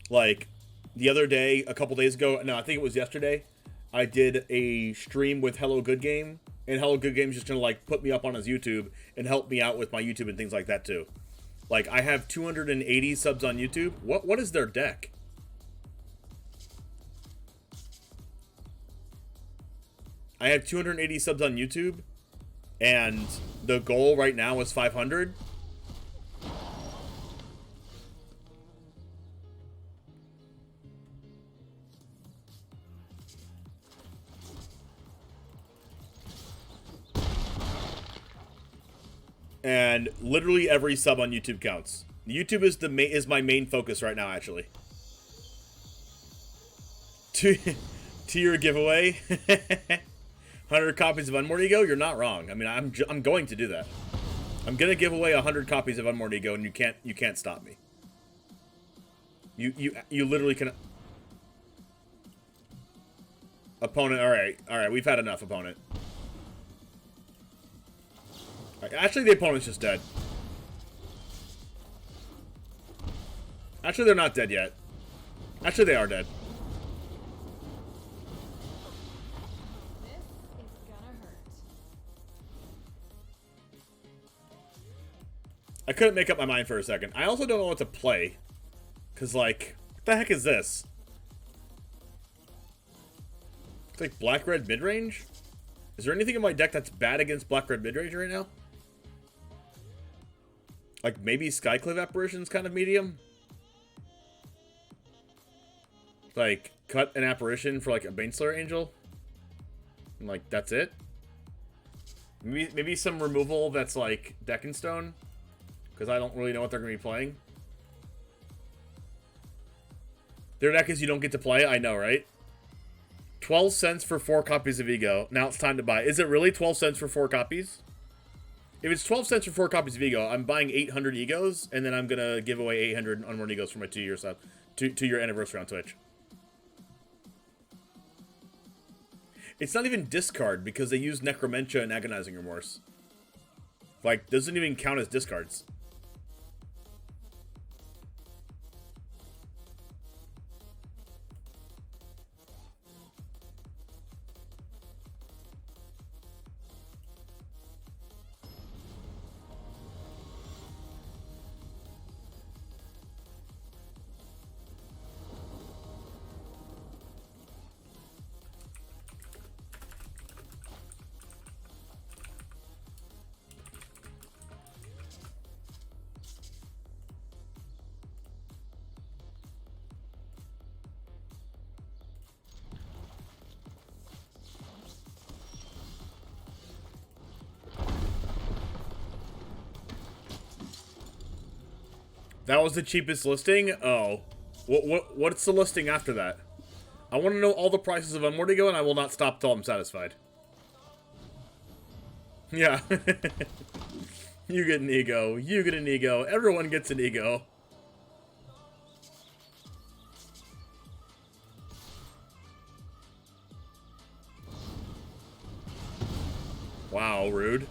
Like, the other day, a couple days ago, no, I think it was yesterday, I did a stream with HelloGoodGame, and HelloGoodGame's just gonna, like, put me up on his YouTube and help me out with my YouTube and things like that, too. Like, I have 280 subs on YouTube. What is their deck? I have 280 subs on YouTube, and the goal right now is 500. And literally every sub on YouTube counts. YouTube is my main focus right now, actually. To your giveaway, 100 copies of Unmoored Ego. You're not wrong. I mean, I'm going to do that. I'm gonna give away 100 copies of Unmoored Ego, and you can't stop me. You literally can. Opponent. All right. We've had enough, opponent. Actually, the opponent's just dead. Actually, they're not dead yet. Actually, they are dead. This is gonna hurt. I couldn't make up my mind for a second. I also don't know what to play. Because, like, what the heck is this? It's like black-red mid-range? Is there anything in my deck that's bad against black-red mid-range right now? Like, maybe Skyclave Apparition's kind of medium? Like, cut an Apparition for, like, a Baneslayer Angel? And, like, that's it? Maybe some removal that's, like, Deck and Stone? Because I don't really know what they're going to be playing. Their deck is you don't get to play? I know, right? 12 cents for 4 copies of Ego. Now it's time to buy. Is it really 12 cents for 4 copies? If it's 12 cents for 4 copies of Ego, I'm buying 800 Egos, and then I'm going to give away 800 Unmoored Egos for my 2-year sub. 2-year anniversary on Twitch. It's not even discard, because they use Necromentia and Agonizing Remorse. Like, doesn't even count as discards. That was the cheapest listing? Oh. What's the listing after that? I want to know all the prices of Unmoored Ego, and I will not stop till I'm satisfied. Yeah. You get an Ego. You get an Ego. Everyone gets an Ego. Wow, rude.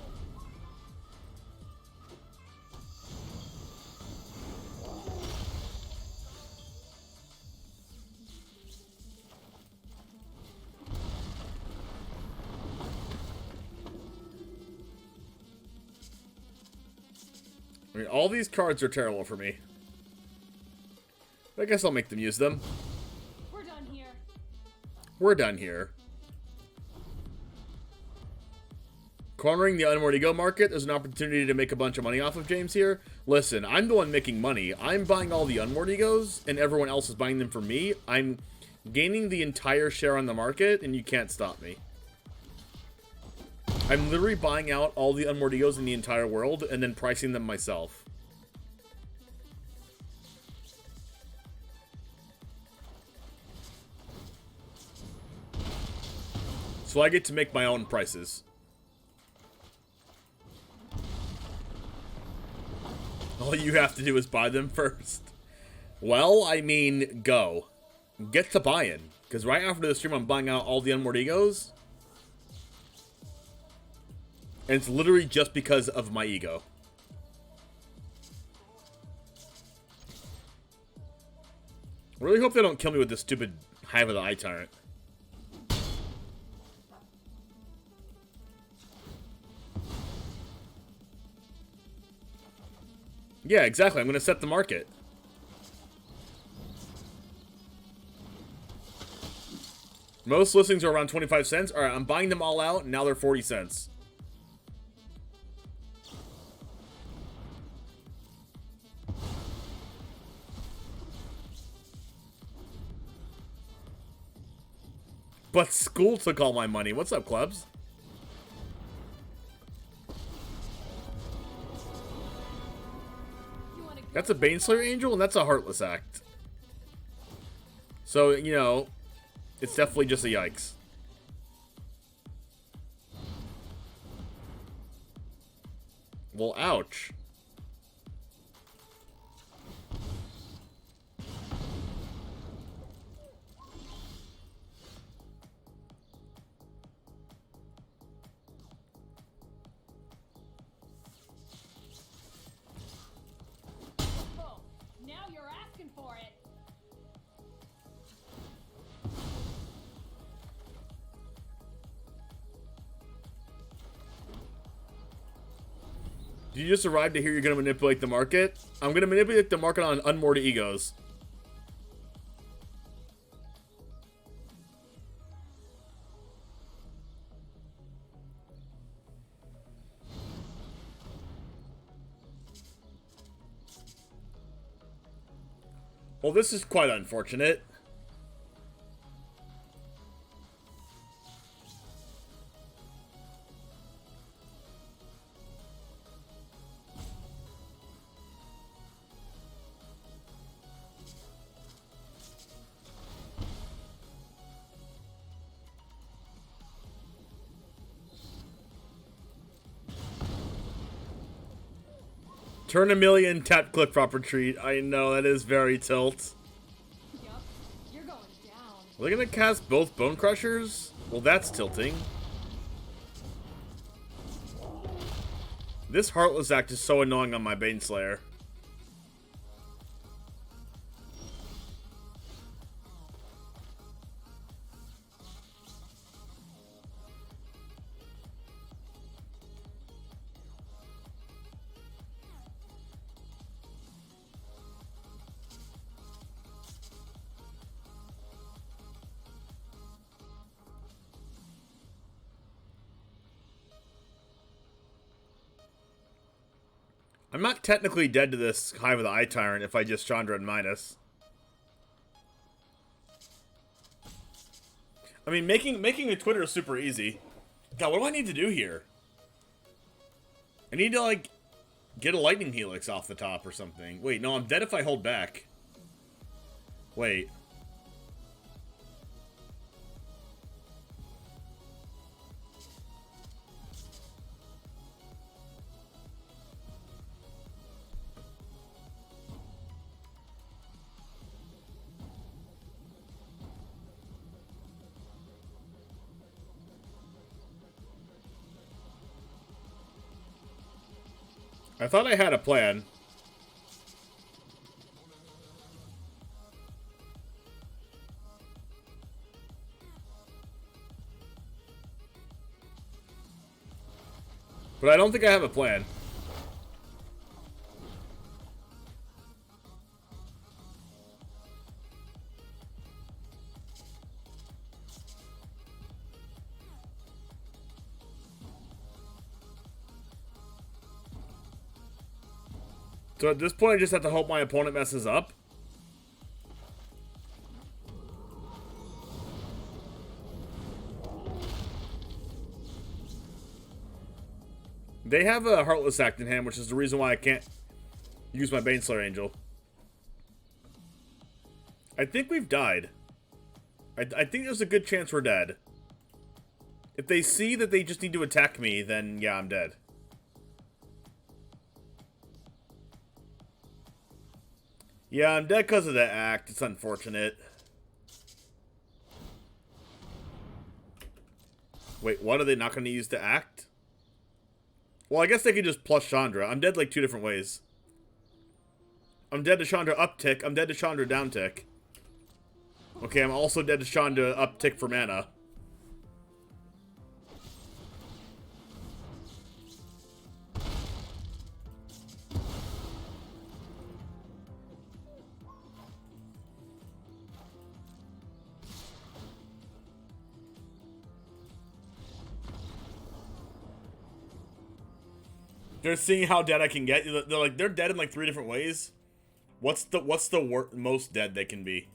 I mean, all these cards are terrible for me. I guess I'll make them use them. We're done here. We're done here. Cornering the unworthy go market, there's an opportunity to make a bunch of money off of James here. Listen, I'm the one making money. I'm buying all the unworthy goes, and everyone else is buying them for me. I'm gaining the entire share on the market, and you can't stop me. I'm literally buying out all the unworthy goes in the entire world, and then pricing them myself. So I get to make my own prices. All you have to do is buy them first. Well, I mean, go. Get to buying. Because right after the stream, I'm buying out all the unworthy egos. And it's literally just because of my ego. I really hope they don't kill me with this stupid Hive of the Eye Tyrant. Yeah, exactly. I'm going to set the market. Most listings are around 25 cents. Alright, I'm buying them all out, and now they're 40 cents. But school took all my money. What's up, clubs? That's a Baneslayer Angel, and that's a Heartless Act. So, you know, it's definitely just a yikes. Well, ouch. You just arrived to hear you're going to manipulate the market? I'm going to manipulate the market on unmoored egos. Well, this is quite unfortunate. Turn a million, tap, click, prop, retreat. I know, that is very tilt. Yup, you're going down. Are they gonna cast both Bone Crushers? Well, that's tilting. This Heartless Act is so annoying on my Baneslayer. I'm not technically dead to this Hive of the Eye Tyrant if I just Chandra and Midas. I mean, making a Twitter is super easy. God, what do I need to do here? I need to, like, get a Lightning Helix off the top or something. Wait, no, I'm dead if I hold back. Wait. I thought I had a plan. But I don't think I have a plan. So at this point, I just have to hope my opponent messes up. They have a Heartless Act in hand, which is the reason why I can't use my Baneslayer Angel. I think we've died. I think there's a good chance we're dead. If they see that they just need to attack me, then yeah, I'm dead. Yeah, I'm dead because of that act. It's unfortunate. Wait, what? Are they not going to use the act? Well, I guess they could just plus Chandra. I'm dead like 2 different ways. I'm dead to Chandra uptick. I'm dead to Chandra downtick. Okay, I'm also dead to Chandra uptick for mana. They're seeing how dead I can get. They're like, they're dead in like 3 different ways. What's the most dead they can be?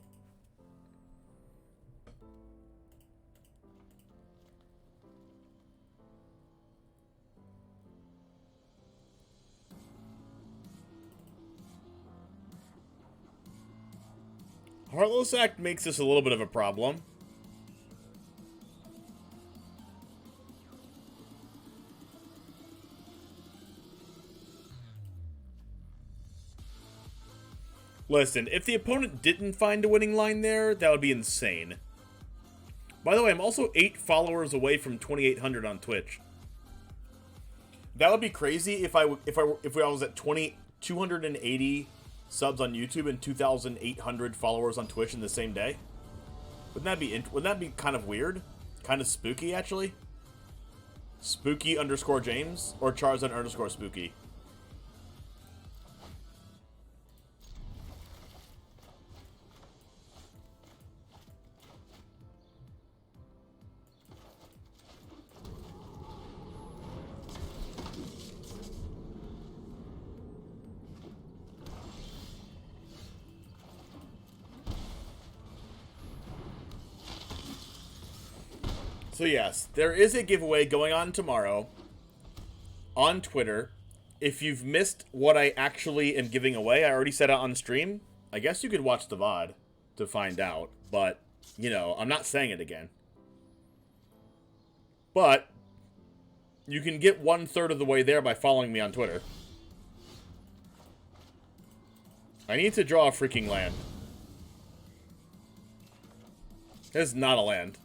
Heartless Act makes this a little bit of a problem. Listen, if the opponent didn't find a winning line there, that would be insane. By the way, I'm also 8 followers away from 2,800 on Twitch. That would be crazy if I was at 280 subs on YouTube and 2,800 followers on Twitch in the same day. Wouldn't that be kind of weird? Kind of spooky, actually. Spooky_James or Charizard_Spooky. So yes, there is a giveaway going on tomorrow on Twitter. If you've missed what I actually am giving away, I already said it on stream. I guess you could watch the VOD to find out, but, you know, I'm not saying it again. But you can get 1/3 of the way there by following me on Twitter. I need to draw a freaking land. This is not a land.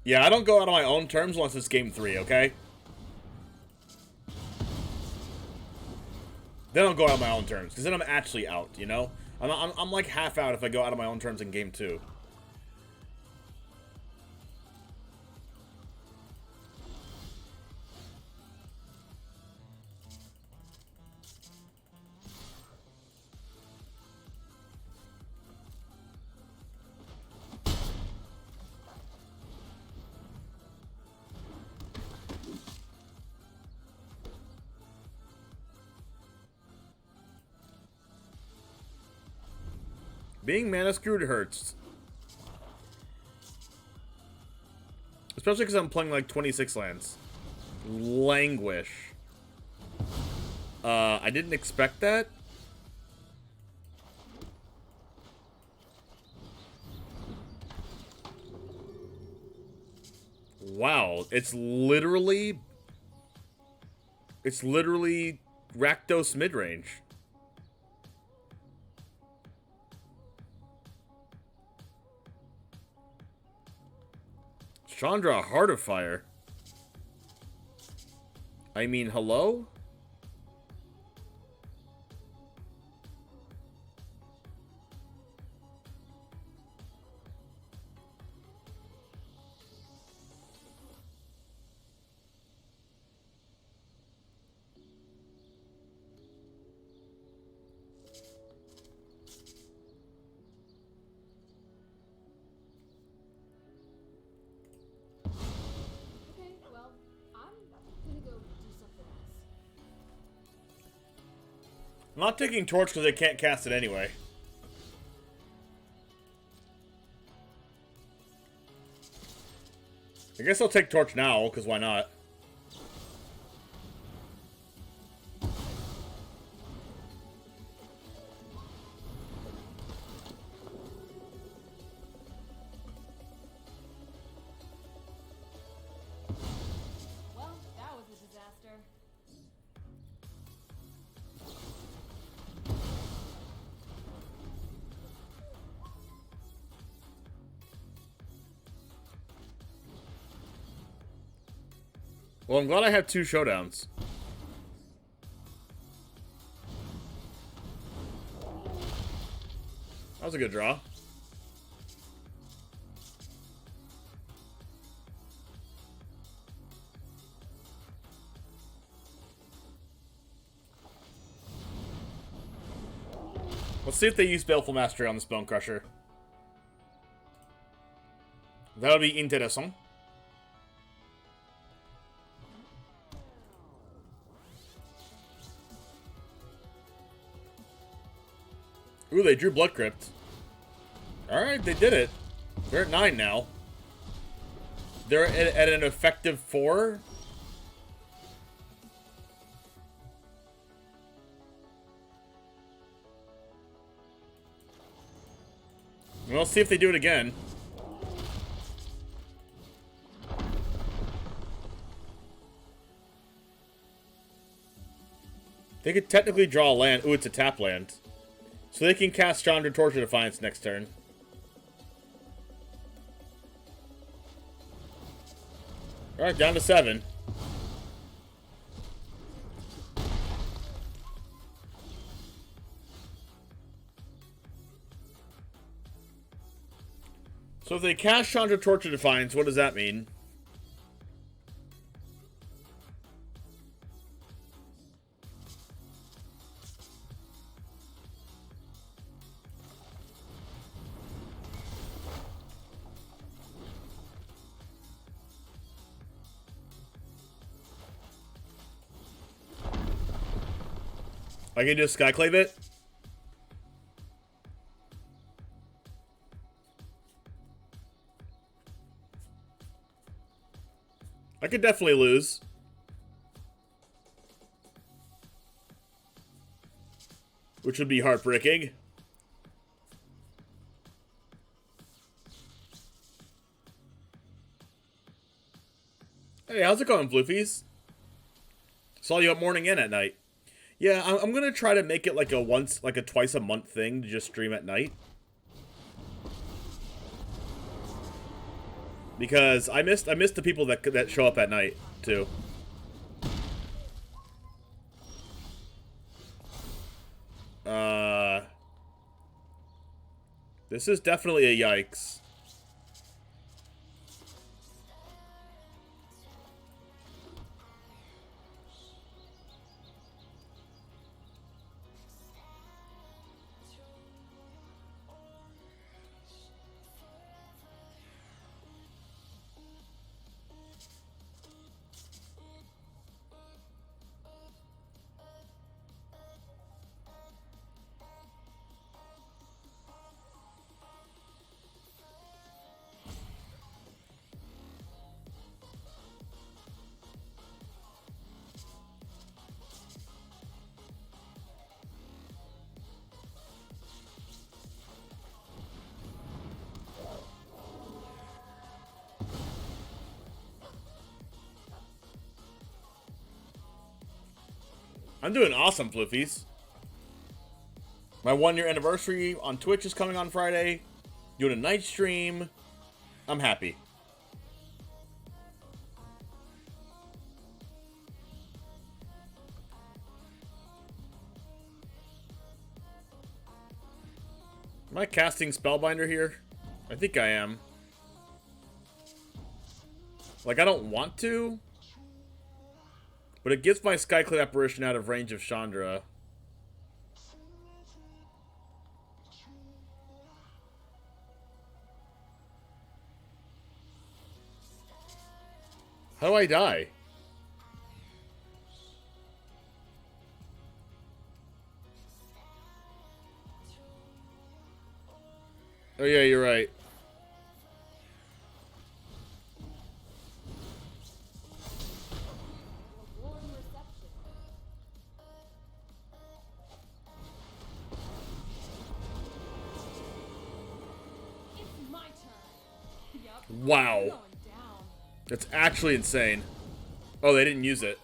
Yeah, I don't go out on my own terms unless it's game 3, okay? Then I'll go out on my own terms, because then I'm actually out, you know? I'm like half out if I go out on my own terms in game 2. Being mana screwed hurts. Especially because I'm playing like 26 lands. Languish. I didn't expect that. Wow, it's literally Rakdos midrange. Chandra, Heart of Fire. I mean, hello? I'm not taking Torch because I can't cast it anyway. I guess I'll take Torch now, because why not? Well, that was a disaster. Well, I'm glad I have 2 showdowns. That was a good draw. Let's see if they use Baleful Mastery on this Bone Crusher. That'll be interesting. Ooh, they drew Blood Crypt. Alright, they did it. They're at 9 now. They're at an effective 4. We'll see if they do it again. They could technically draw a land. Ooh, it's a tap land. So they can cast Chandra Torch of Defiance next turn. Alright, down to 7. So if they cast Chandra Torch of Defiance, what does that mean? I can just Skyclave it? I could definitely lose. Which would be heartbreaking. Hey, how's it going, Floofies? Saw you up morning and at night. Yeah, I'm gonna try to make it like a twice a month thing to just stream at night. Because I missed the people that show up at night too. This is definitely a yikes. I'm doing awesome, Floofies. My 1-year anniversary on Twitch is coming on Friday. Doing a night stream. I'm happy. Am I casting Spellbinder here? I think I am. Like, I don't want to. But it gets my Skyclave Apparition out of range of Chandra. How do I die? Oh yeah, you're right. Warm reception. It's my turn. Yup. Wow. Going down. That's actually insane. Oh, they didn't use it.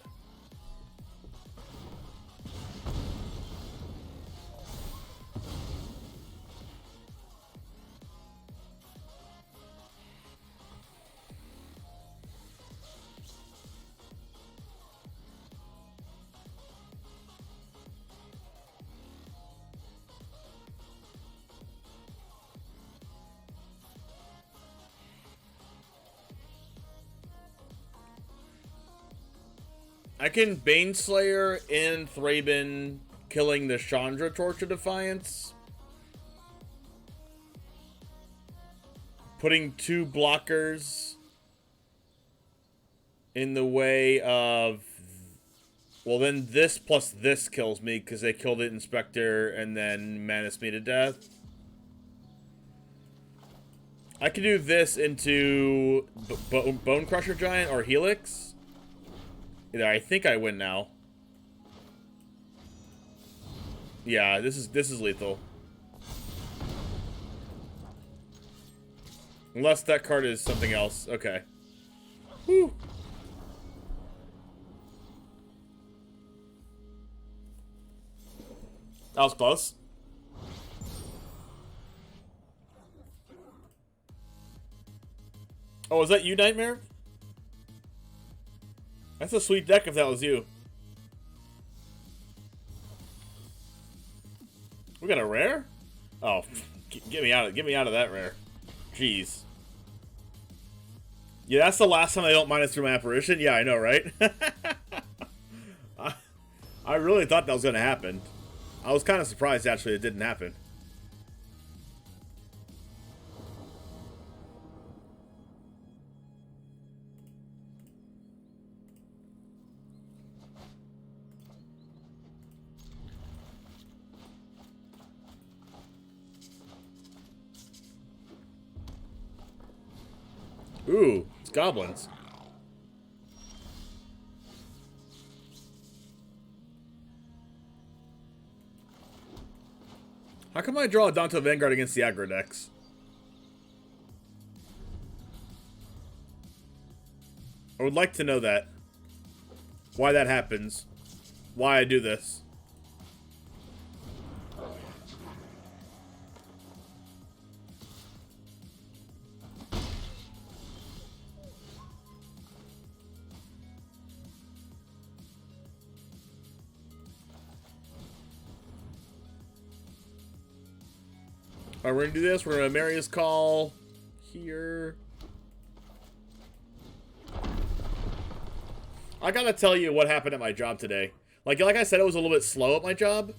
I can Baneslayer in Thraben killing the Chandra Torch of Defiance. Putting 2 blockers in the way of... Well, then this plus this kills me because they killed it Inspector and then menace me to death. I can do this into Bone Crusher Giant or Helix. Either I think I win now. Yeah, this is lethal. Unless that card is something else. Okay. Whew. That was close. Oh, was that you, Nightmare? That's a sweet deck if that was you. We got a rare? Oh, get me out of that rare. Jeez. Yeah, that's the last time I don't minus through my apparition. Yeah, I know, right? I really thought that was going to happen. I was kind of surprised, actually, it didn't happen. Ooh, it's goblins. How come I draw a Danto Vanguard against the aggro decks? I would like to know that. Why that happens. Why I do this. Alright, we're gonna do this. We're gonna Marius Call here. I gotta tell you what happened at my job today. Like I said, it was a little bit slow at my job.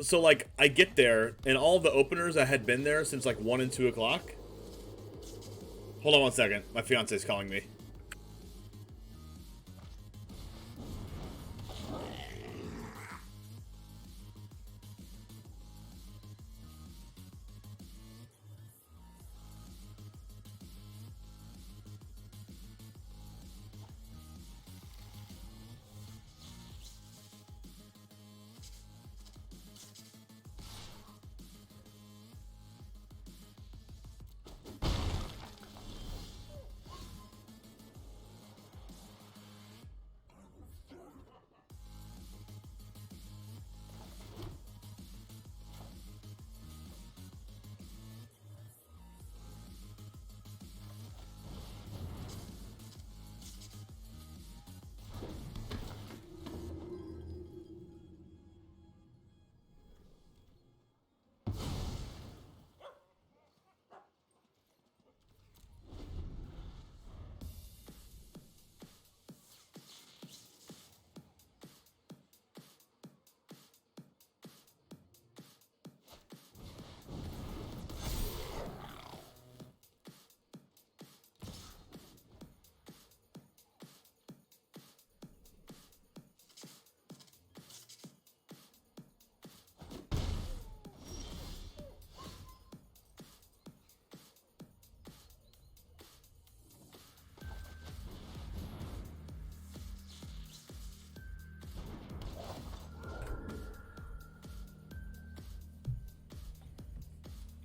So, like, I get there, and all the openers that had been there since, like, 1 and 2 o'clock. Hold on one second. My fiance's calling me.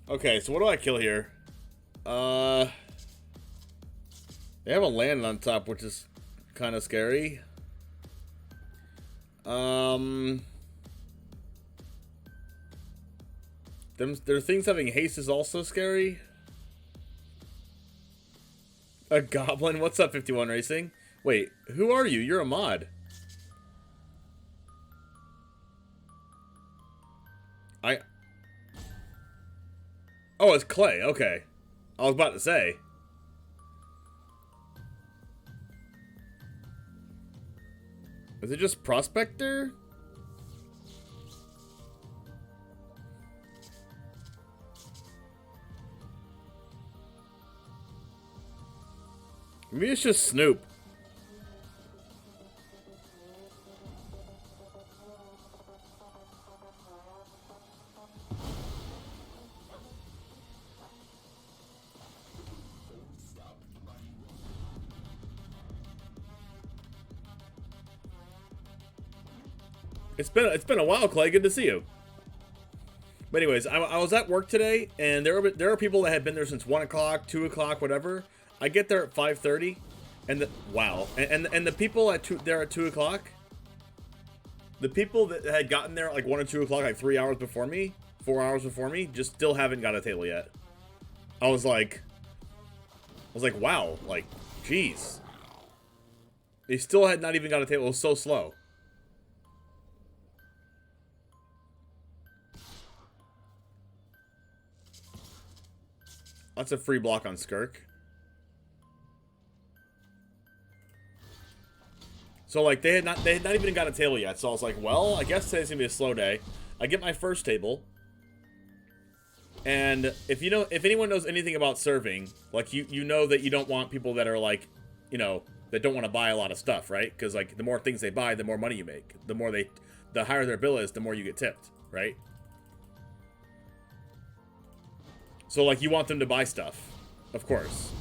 Okay, so what do I kill here? They have a land on top, which is kind of scary. Their things having haste is also scary. A goblin? What's up, 51 Racing? Wait, who are you? You're a mod. Oh, it's Clay. Okay. I was about to say. Is it just Prospector? Maybe it's just Snoop. It's been a while, Clay. Good to see you. But anyways, I was at work today, and there are people that had been there since 1 o'clock, 2 o'clock, whatever. I get there at 5:30, and the people at 2 o'clock. The people that had gotten there at like 1 or 2 o'clock, like 3 hours before me, 4 hours before me, just still haven't got a table yet. I was like, wow, like, jeez. They still had not even got a table. It was so slow. That's a free block on Skirk. So like they had not even got a table yet. So I was like, well, I guess today's gonna be a slow day. I get my first table. And if anyone knows anything about serving, like you know that you don't want people that are like, you know, that don't want to buy a lot of stuff, right? Because like the more things they buy, the more money you make. The higher their bill is, the more you get tipped, right? So like you want them to buy stuff, of course.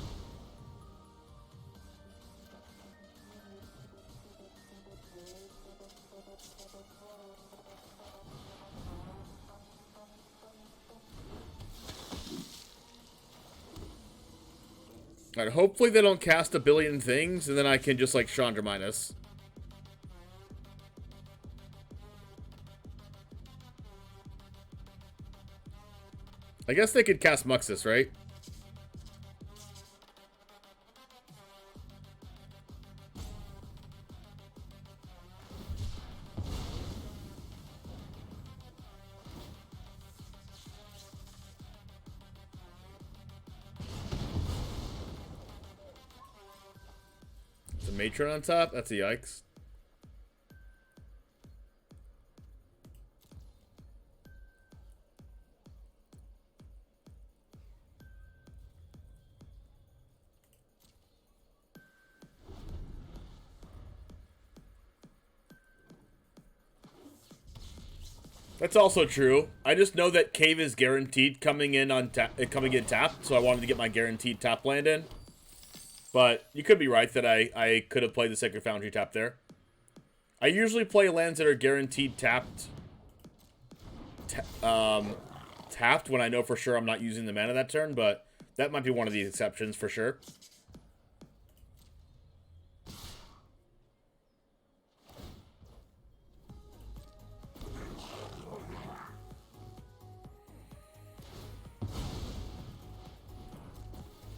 Alright, hopefully they don't cast a billion things, and then I can just, like, Chandra minus. I guess they could cast Muxus, right? Matron on top? That's a yikes. That's also true. I just know that Cave is guaranteed coming in tapped, so I wanted to get my guaranteed tap land in. But you could be right that I could have played the Sacred Foundry tap there. I usually play lands that are guaranteed tapped when I know for sure I'm not using the mana that turn, but that might be one of the exceptions for sure.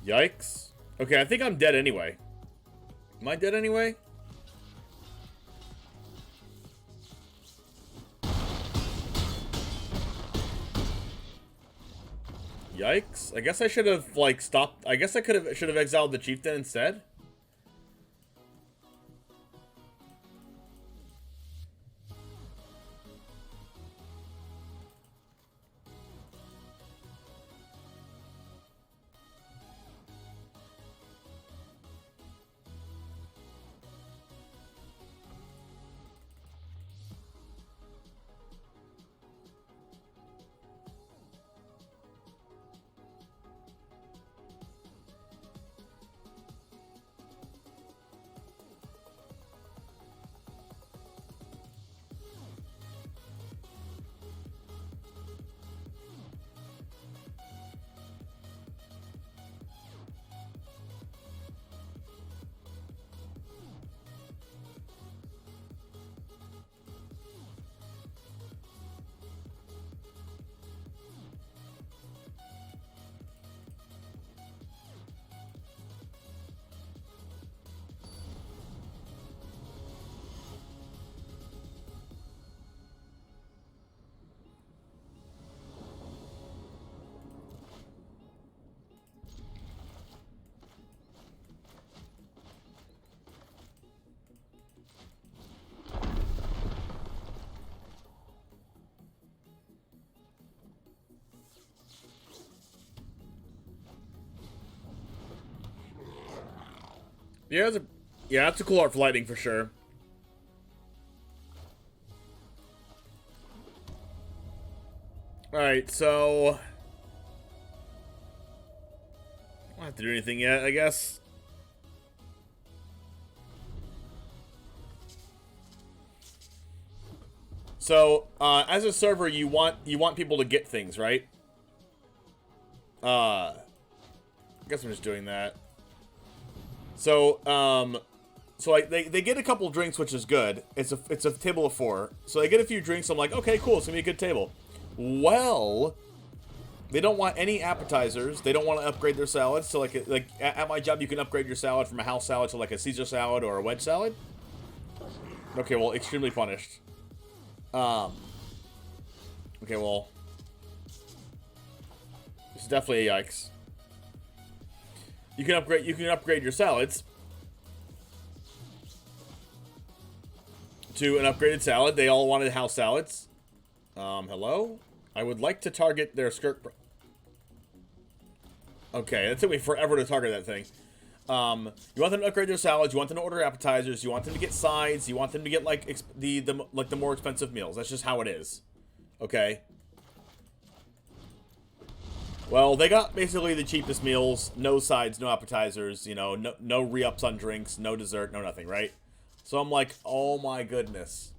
Yikes. Okay, I think I'm dead anyway. Am I dead anyway? Yikes. I guess I should have, like, stopped. I guess I should have exiled the chieftain instead. Yeah, that's a cool art for lighting for sure. Alright, so I don't have to do anything yet, I guess. So, as a server, you want people to get things, right? I guess I'm just doing that. So, so like they get a couple drinks, which is good. It's a table of 4, so they get a few drinks. I'm like, okay, cool, it's gonna be a good table. Well, they don't want any appetizers. They don't want to upgrade their salads. So like at my job, you can upgrade your salad from a house salad to like a Caesar salad or a wedge salad. Okay, well, extremely punished. Okay, well, this is definitely a yikes. You can upgrade your salads to an upgraded salad. They all wanted house salads. Hello? I would like to target their skirt. Okay, that took me forever to target that thing. You want them to upgrade their salads. You want them to order appetizers. You want them to get sides. You want them to get like the more expensive meals. That's just how it is. Okay. Well, they got basically the cheapest meals. No sides, no appetizers. You know, no re-ups on drinks, no dessert, no nothing. Right. So I'm like, oh my goodness.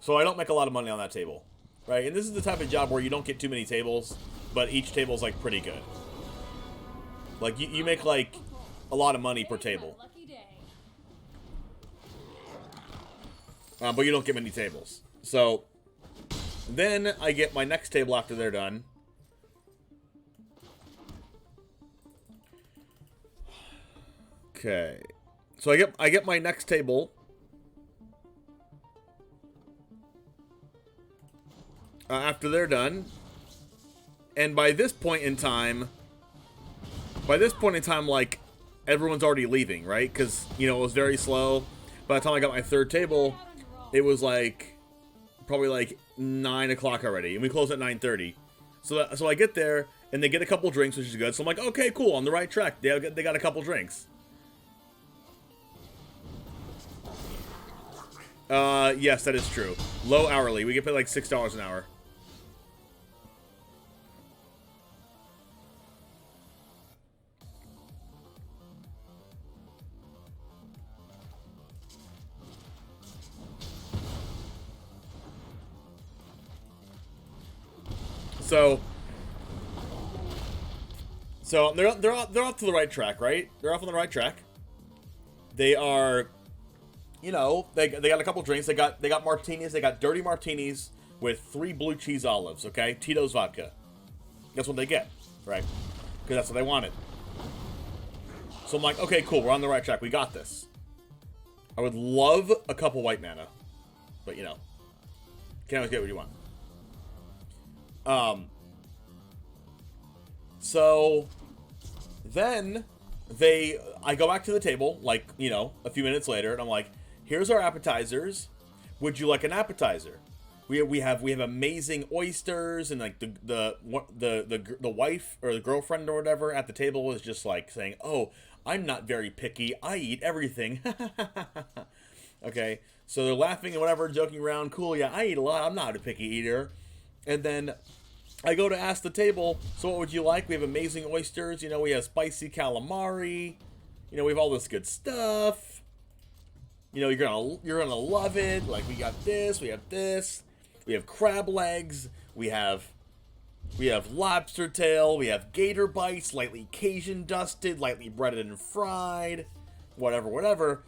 So I don't make a lot of money on that table, right? And this is the type of job where you don't get too many tables, but each table's like pretty good. Like you make like a lot of money per table. But you don't get many tables. So then I get my next table after they're done. Okay. So I get my next table. After they're done. And by this point in time, like, everyone's already leaving, right? Because, you know, it was very slow. By the time I got my third table, it was like, probably like 9 o'clock already. And we close at 9:30. So I get there, and they get a couple drinks, which is good. So I'm like, okay, cool, on the right track. They got a couple drinks. Yes, that is true. Low hourly. We get paid like $6 an hour. So they're off to the right track, right? They're off on the right track. They are, you know, they got a couple drinks. They got martinis. They got dirty martinis with 3 blue cheese olives. Okay, Tito's vodka. That's what they get, right? Because that's what they wanted. So I'm like, okay, cool. We're on the right track. We got this. I would love a cup of white mana, but you know, can't always get what you want. So then I go back to the table, like, you know, a few minutes later, and I'm like, here's our appetizers. Would you like an appetizer? We have amazing oysters, and like the wife or the girlfriend or whatever at the table is just like saying, oh, I'm not very picky. I eat everything. Okay. So they're laughing and whatever, joking around. Cool. Yeah, I eat a lot. I'm not a picky eater. And then I go to ask the table, so what would you like? We have amazing oysters. You know, we have spicy calamari. You know, we have all this good stuff. You know, you're gonna love it. Like, we got this, we have this. We have crab legs. We have lobster tail. We have gator bites, lightly Cajun dusted, lightly breaded and fried. Whatever.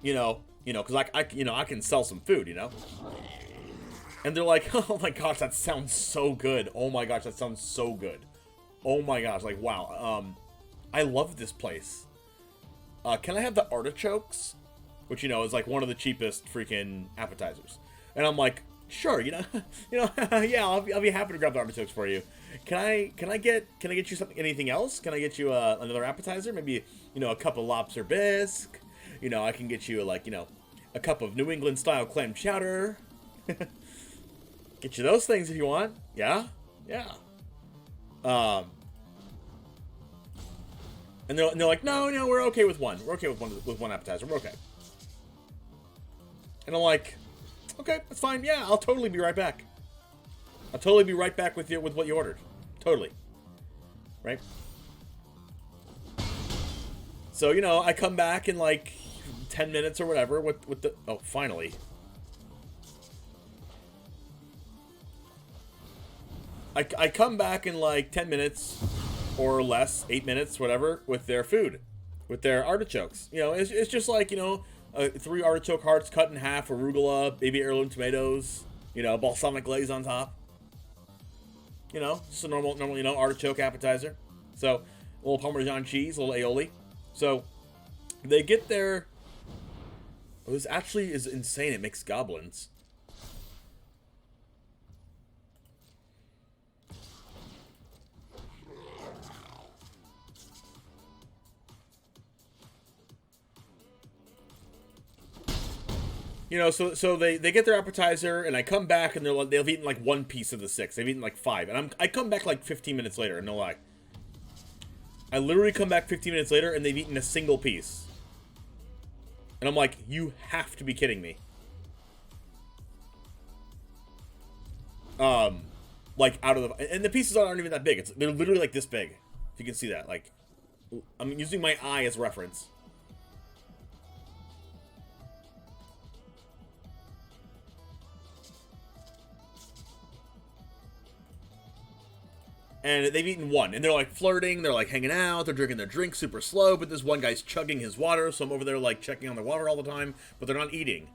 You know, because I can sell some food, you know. And they're like, oh my gosh, that sounds so good. Oh my gosh, that sounds so good. Oh my gosh, like, wow. I love this place. Can I have the artichokes? Which, you know, is like one of the cheapest freaking appetizers. And I'm like, sure, you know, yeah, I'll be happy to grab the artichokes for you. Can I get you something, anything else? Can I get you another appetizer? Maybe, you know, a cup of lobster bisque. You know, I can get you like, you know, a cup of New England style clam chowder. Get you those things if you want. Yeah. And they're like, no, we're okay with one. We're okay with one appetizer. We're okay. And I'm like, okay, that's fine. Yeah, I'll totally be right back. I'll totally be right back with you with what you ordered. Totally. Right? So, you know, I come back in like 10 minutes or whatever with the... Oh, finally. I come back in like 10 minutes or less, 8 minutes, whatever, with their food. With their artichokes. You know, it's just like, you know, 3 artichoke hearts cut in half, arugula, baby heirloom tomatoes, you know, balsamic glaze on top. You know, just a normal, you know, artichoke appetizer. So, a little Parmesan cheese, a little aioli. So, they get their... Oh, this actually is insane. It makes goblins. You know, so they get their appetizer, and I come back, and they've eaten like 1 piece of the 6. They've eaten like 5, and I come back like 15 minutes later, no lie. I literally come back 15 minutes later, and they've eaten a single piece. And I'm like, you have to be kidding me. Like out of the... And the pieces aren't even that big. They're literally like this big. If you can see that. Like, I'm using my eye as reference. And they've eaten 1. And they're like flirting. They're like hanging out. They're drinking their drink super slow. But this one guy's chugging his water. So I'm over there like checking on their water all the time. But they're not eating.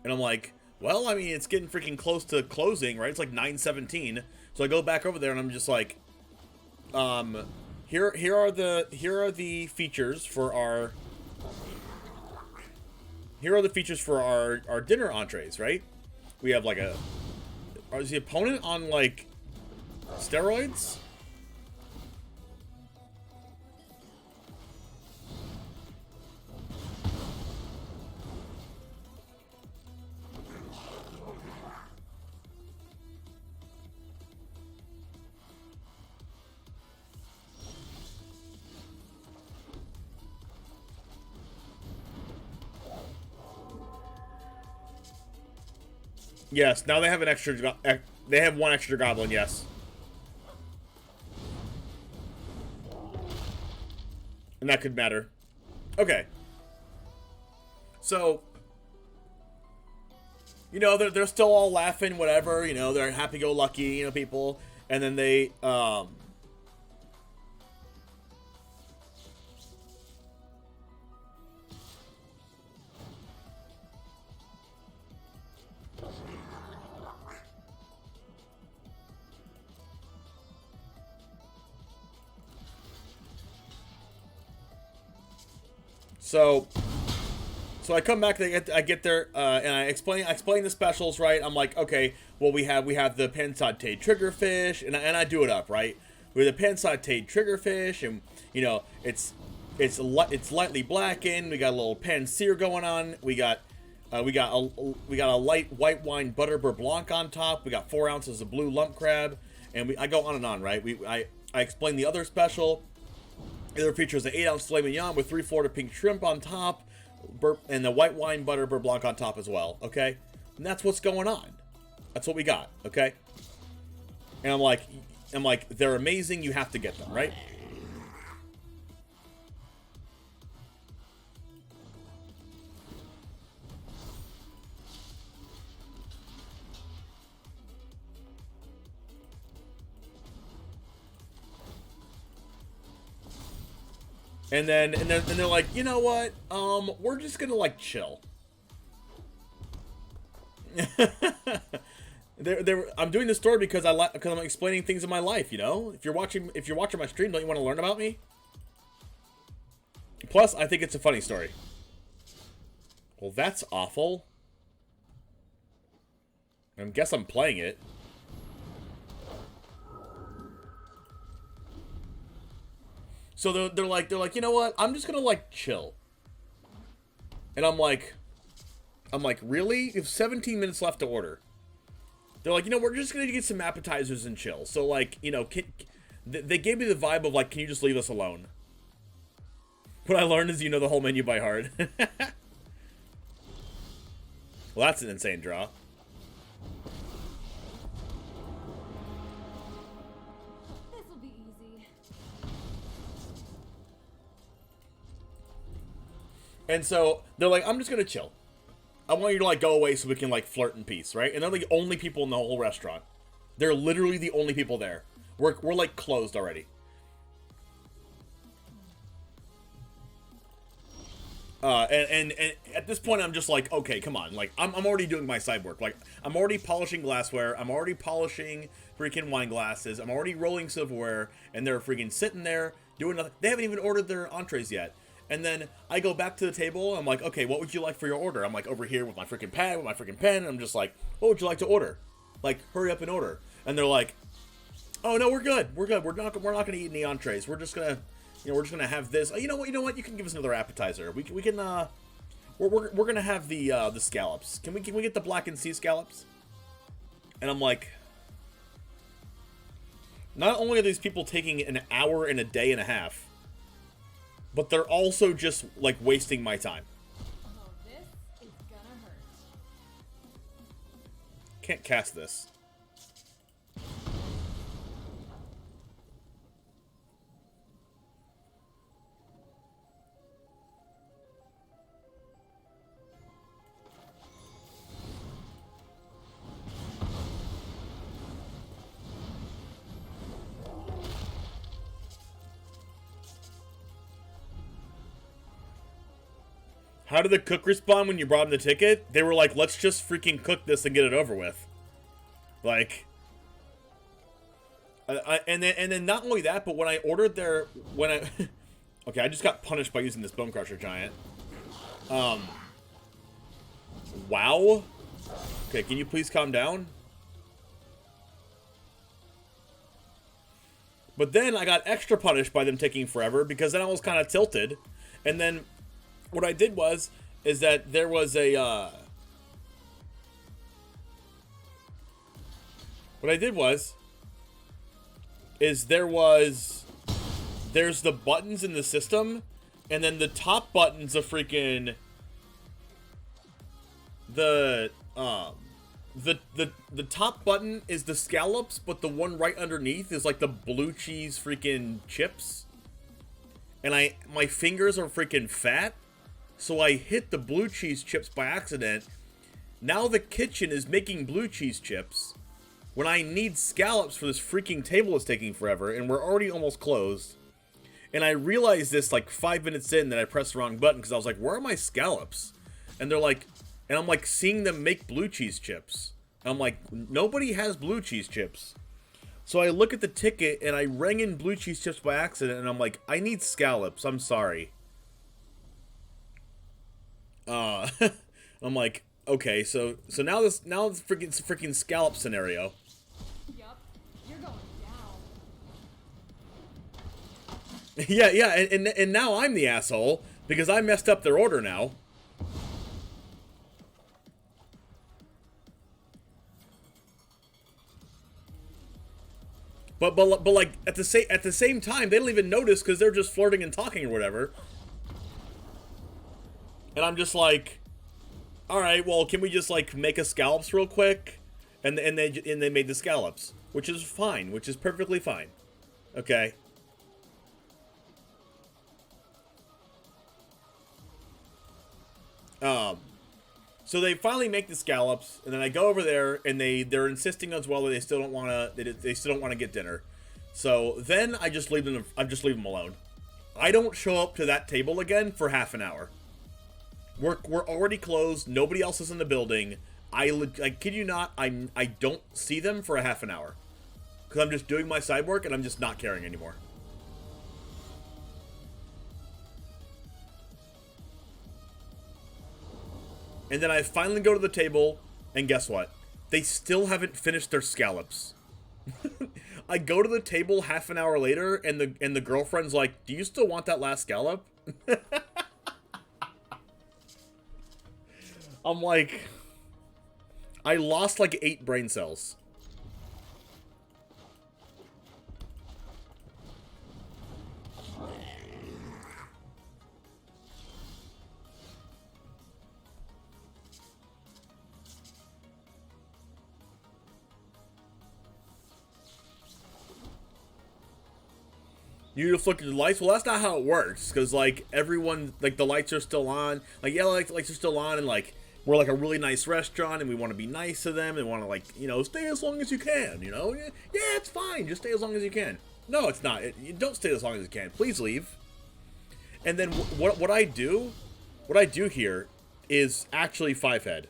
And I'm like, well, I mean, it's getting freaking close to closing, right? It's like 9:17. So I go back over there and I'm just like, here are the features for our... Here are the features for our dinner entrees, right? We have like a... Is the opponent on like... steroids? Yes, now they have an extra... They have 1 extra goblin, yes. And that could matter. Okay. So, you know, they're still all laughing, whatever, you know, they're happy-go-lucky, you know, people. And then they, So I come back. I get there, and I explain the specials, right? I'm like, okay, well we have the pan sautéed triggerfish, and I do it up, right? We have the pan sautéed triggerfish, and you know it's lightly blackened. We got a little pan sear going on. We got a light white wine butter beurre blanc on top. We got 4 ounces of blue lump crab, and I go on and on, right? I explain the other special. The other features an 8-ounce filet mignon with 3/4 pink shrimp on top, and the white wine butter beurre blanc on top as well, okay? And that's what's going on. That's what we got, okay? And I'm like, they're amazing, you have to get them, right? And then they're like, you know what? We're just gonna like chill. I'm doing this story because I'm explaining things in my life. You know, if you're watching my stream, don't you want to learn about me? Plus, I think it's a funny story. Well, that's awful. I guess I'm playing it. So they're like, you know what? I'm just gonna like chill. And I'm like, really? You have 17 minutes left to order. They're like, you know, we're just gonna get some appetizers and chill. So like, you know, they gave me the vibe of like, can you just leave us alone? What I learned is you know the whole menu by heart. Well, that's an insane draw. This'll be easy. And so they're like, I'm just gonna chill. I want you to like go away so we can like flirt in peace, right? And they're the only people in the whole restaurant. They're literally the only people there. We're like closed already. And at this point, I'm just like, okay, come on. Like, I'm already doing my side work. Like, I'm already polishing glassware. I'm already polishing freaking wine glasses. I'm already rolling silverware. And they're freaking sitting there doing nothing. They haven't even ordered their entrees yet. And then I go back to the table. I'm like, okay, what would you like for your order? I'm like over here with my freaking pad, with my freaking pen. And I'm just like, what would you like to order? Like, hurry up and order. And they're like, oh, no, we're good. We're good. We're not going to eat any entrees. We're just going to... You know, we're just gonna have this. Oh, you know what? You can give us another appetizer. We can. We're gonna have the scallops. Can we get the blackened sea scallops? And I'm like, not only are these people taking an hour and a day and a half, but they're also just like wasting my time. Oh, this is gonna hurt. Can't cast this. How did the cook respond when you brought him the ticket? They were like, let's just freaking cook this and get it over with. Like, and then not only that, but when I ordered their, okay, I just got punished by using this Bone Crusher Giant. Wow. Okay, can you please calm down? But then I got extra punished by them taking forever because then I was kind of tilted. And then what I did is that there was a, what I did is there's the buttons in the system, and then the top button's a freaking, the top button is the scallops, but the one right underneath is like the blue cheese freaking chips. And my fingers are freaking fat. So I hit the blue cheese chips by accident. Now the kitchen is making blue cheese chips when I need scallops for this freaking table that's taking forever, and we're already almost closed. And I realized this like 5 minutes in that I pressed the wrong button because I was like, where are my scallops? And they're like, and I'm like seeing them make blue cheese chips. And I'm like, nobody has blue cheese chips. So I look at the ticket and I rang in blue cheese chips by accident, and I'm like, I need scallops. I'm sorry. I'm like, okay, so now it's freaking scallop scenario. Yup, you're going down. yeah, and now I'm the asshole because I messed up their order now. But like at the same time, they don't even notice because they're just flirting and talking or whatever. And I'm just like, all right, well, can we just like make a scallops real quick? And they made the scallops, which is fine, which is perfectly fine. Okay. So they finally make the scallops, and then I go over there, and they're insisting as well that they still don't want to get dinner. So then I just leave them alone. I don't show up to that table again for half an hour. We're already closed. Nobody else is in the building. I kid you not, I don't see them for a half an hour because I'm just doing my side work and I'm just not caring anymore. And then I finally go to the table, and guess what? They still haven't finished their scallops. I go to the table half an hour later, and the girlfriend's like, "Do you still want that last scallop?" I'm like, I lost like 8 brain cells. You need to flicker the lights? Well, that's not how it works, because, like, everyone, like, the lights are still on. Like, yeah, lights are still on, and, like, we're, like, a really nice restaurant, and we want to be nice to them, and want to, like, you know, stay as long as you can, you know? Yeah, it's fine. Just stay as long as you can. No, it's not. You don't stay as long as you can. Please leave. And then what I do here is actually five-head.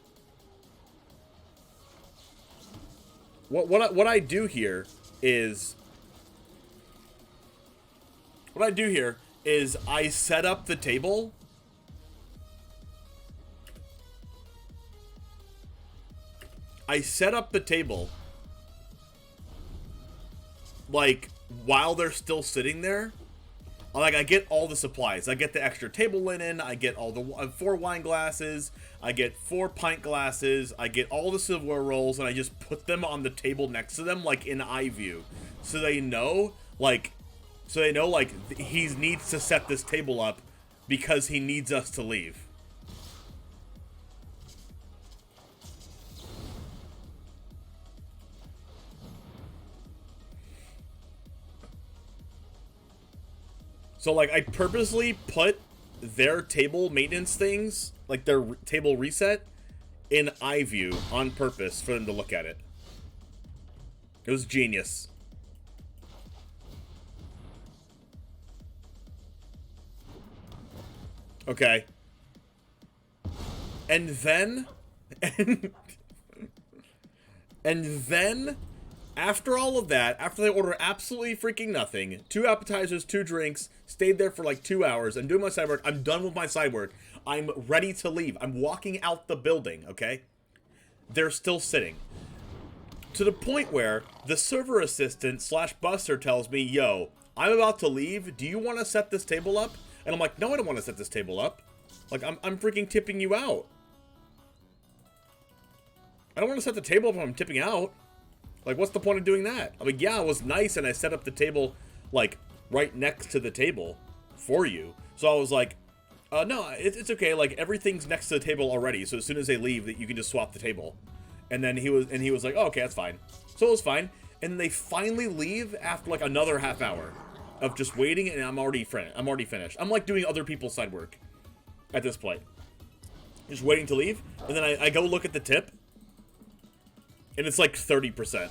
What I do here is I set up the table. Like, while they're still sitting there. Like, I get all the supplies. I get the extra table linen. I get all the 4 wine glasses. I get 4 pint glasses. I get all the silverware rolls, and I just put them on the table next to them, like, in eye view. So they know, like, he needs to set this table up because he needs us to leave. So, like, I purposely put their table maintenance things, like their table reset, in eye view on purpose for them to look at it. It was genius. Okay. And then... And then... After all of that, after they order absolutely freaking nothing, 2 appetizers, 2 drinks, stayed there for like 2 hours, I'm doing my side work, I'm done with my side work, I'm ready to leave, I'm walking out the building, okay? They're still sitting. To the point where the server assistant / buster tells me, yo, I'm about to leave, do you want to set this table up? And I'm like, no, I don't want to set this table up. Like, I'm freaking tipping you out. I don't want to set the table up when I'm tipping out. Like, what's the point of doing that? I mean, yeah, it was nice, and I set up the table, like, right next to the table for you. So I was like, no, it's okay. Like, everything's next to the table already, so as soon as they leave, that you can just swap the table. And then he was like, oh, okay, that's fine. So it was fine. And they finally leave after, like, another half hour of just waiting, and I'm already finished. I'm, like, doing other people's side work at this point. Just waiting to leave. And then I go look at the tip. And it's like 30%.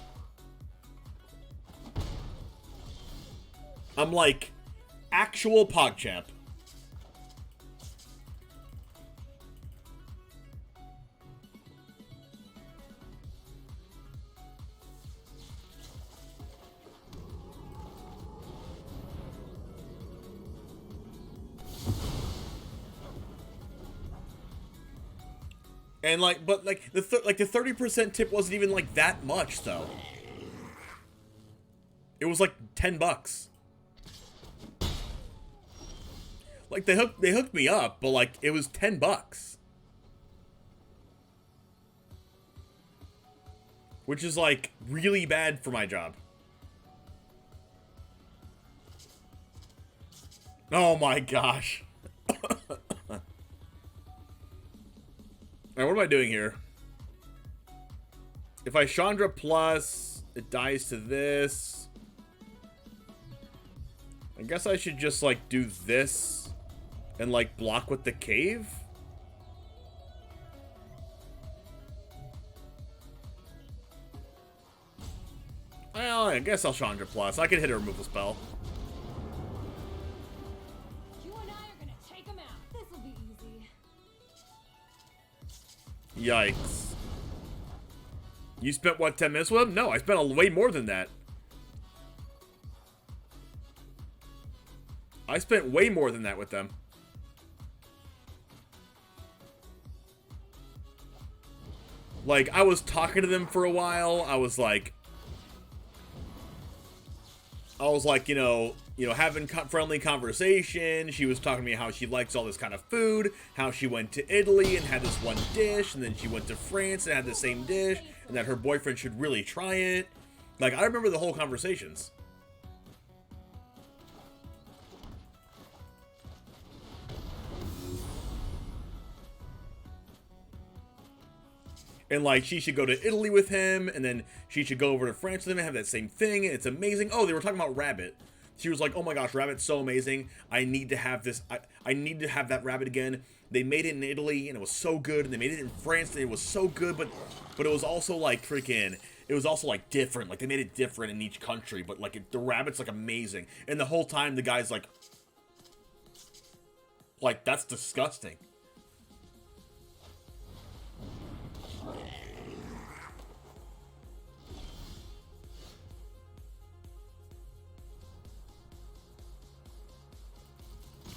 I'm like, actual PogChamp. And like, but like the 30% tip wasn't even like that much though. It was like $10. Like they hooked me up, but like it was $10. Which is like really bad for my job. Oh my gosh. Alright, what am I doing here? If I Chandra plus, it dies to this. I guess I should just, like, do this and, like, block with the cave? Well, I guess I'll Chandra plus. I can hit a removal spell. Yikes. You spent, what, 10 minutes with him? No, I spent way more than that. I spent way more than that with them. Like, I was talking to them for a while. I was like, you know, having friendly conversation. She was talking to me how she likes all this kind of food, how she went to Italy and had this one dish, and then she went to France and had the same dish, and that her boyfriend should really try it. Like, I remember the whole conversations. And, like, she should go to Italy with him, and then she should go over to France with him and have that same thing, and it's amazing. Oh, they were talking about Rabbit. She was like, oh my gosh, rabbit's so amazing. I need to have this. I need to have that rabbit again. They made it in Italy, and it was so good. And they made it in France, and it was so good. But it was also, like, freaking... It was also, like, different. Like, they made it different in each country. But, like, the rabbit's, like, amazing. And the whole time, the guy's like... Like, that's disgusting.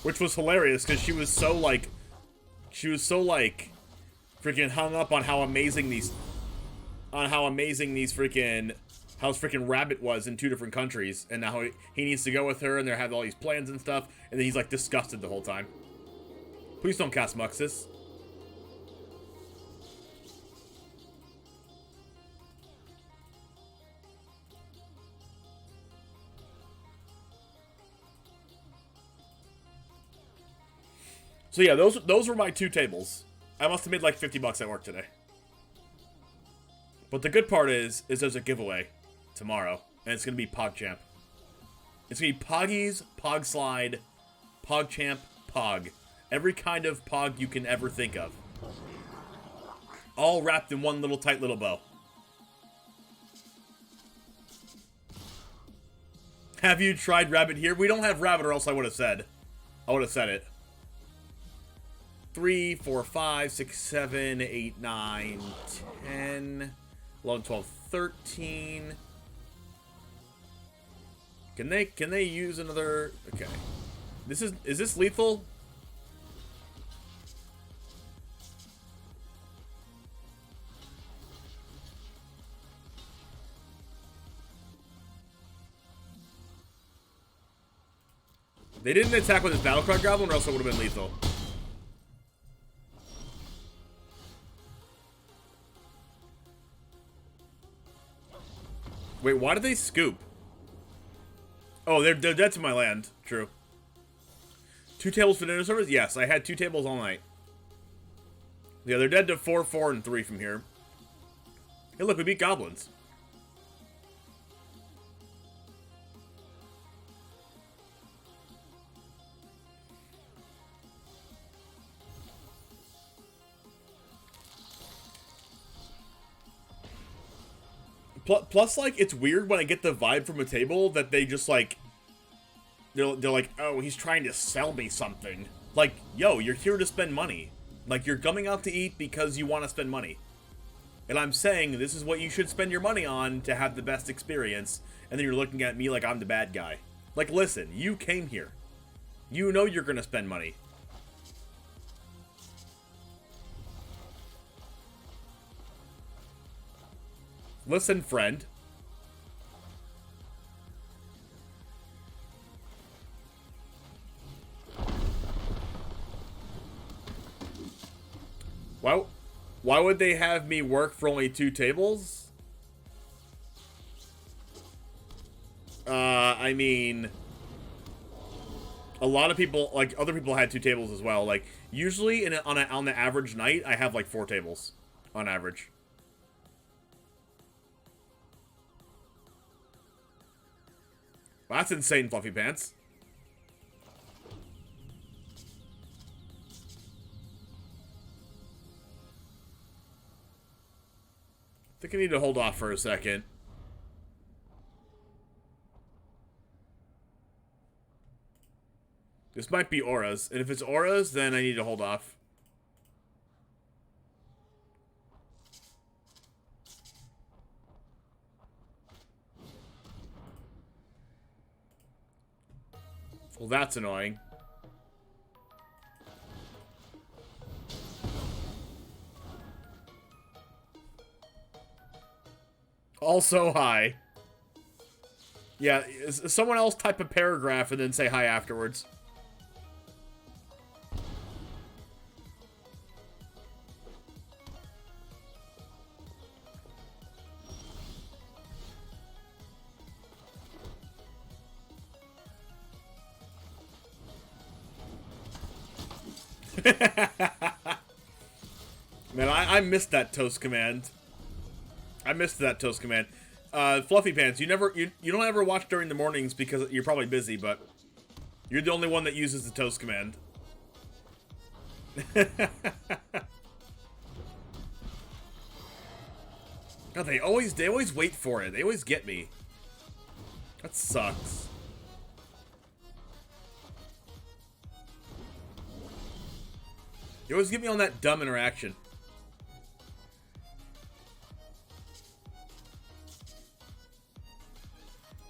Which was hilarious, because she was so, like, freaking hung up on how amazing these freaking, how his freaking rabbit was in 2 different countries, and now he needs to go with her, and they have all these plans and stuff, and then he's, like, disgusted the whole time. Please don't cast Muxus. So yeah, those were my 2 tables. I must have made like 50 bucks at work today. But the good part is there's a giveaway tomorrow, and it's gonna be PogChamp. It's gonna be Poggies, Pog Slide, PogChamp, Pog. Every kind of Pog you can ever think of. All wrapped in one little tight little bow. Have you tried rabbit here? We don't have rabbit, or else I would have said. I would have said it. 3, 4, 5, 6, 7, 8, 9, 10, 11, 12, 13. Can they use another? Okay. Is this lethal? They didn't attack with his Battlecry Goblin, or else it would have been lethal. Wait, why did they scoop? Oh, they're dead to my land. True. 2 tables for dinner service? Yes, I had 2 tables all night. Yeah, they're dead to 4, 4, and 3 from here. Hey, look, we beat goblins. Plus, like, it's weird when I get the vibe from a table that they just, like... They're like, oh, he's trying to sell me something. Like, yo, you're here to spend money. Like, you're coming out to eat because you want to spend money. And I'm saying this is what you should spend your money on to have the best experience. And then you're looking at me like I'm the bad guy. Like, listen, you came here. You know you're going to spend money. Listen, friend. Why would they have me work for only 2 tables? I mean... A lot of people, like, other people had 2 tables as well. Like, usually on the average night, I have, like, 4 tables. On average. Well, that's insane, Fluffy Pants. I think I need to hold off for a second. This might be auras, and if it's auras, then I need to hold off. Well, that's annoying. Also, hi. Yeah, someone else type a paragraph and then say hi afterwards. Man, I missed that toast command. I missed that toast command. Fluffy Pants, you don't ever watch during the mornings because you're probably busy, but you're the only one that uses the toast command. God, they always wait for it. They always get me. That sucks. You always get me on that dumb interaction.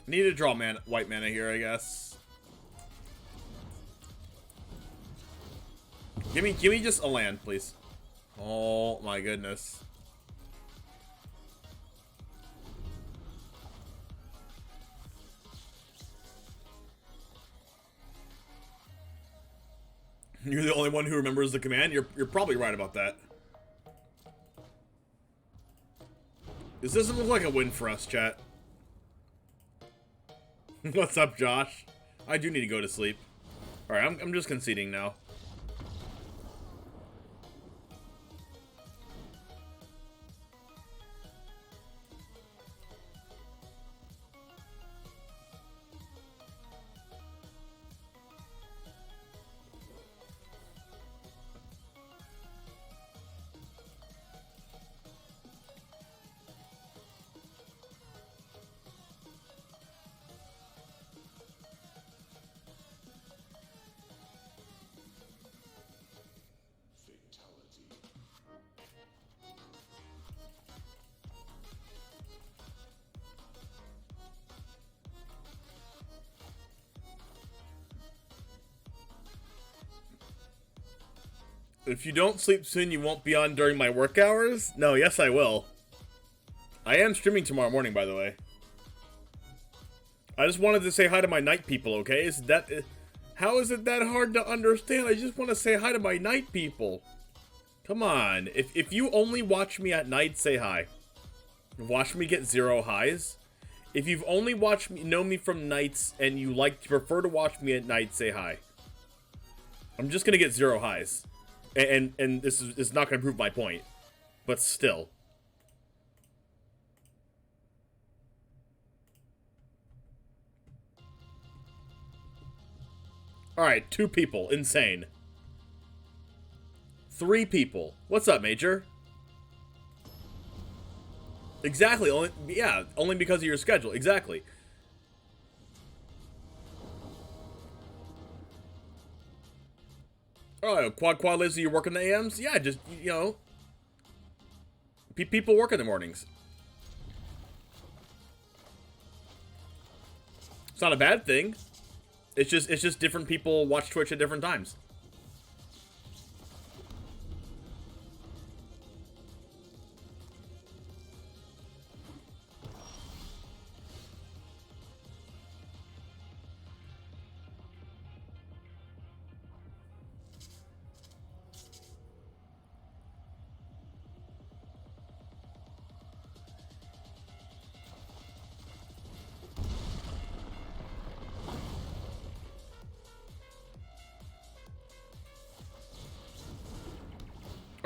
Need to draw white mana here, I guess. Give me just a land, please. Oh my goodness. You're the only one who remembers the command? You're probably right about that. This doesn't look like a win for us, chat. What's up, Josh? I do need to go to sleep. Alright, I'm just conceding now. If you don't sleep soon, you won't be on during my work hours? No, yes I will. I am streaming tomorrow morning, by the way. I just wanted to say hi to my night people, okay? How is it that hard to understand? I just want to say hi to my night people. Come on. If you only watch me at night, say hi. Watch me get 0 highs. If you've only known me from nights and you prefer to watch me at night, say hi. I'm just gonna get 0 highs. And this is not going to prove my point. But still. Alright, 2 people. Insane. 3 people. What's up, Major? Exactly. Only because of your schedule. Exactly. Oh, Quad Lizzy, you're working the AMs? Yeah, just, you know. People work in the mornings. It's not a bad thing. It's just different people watch Twitch at different times.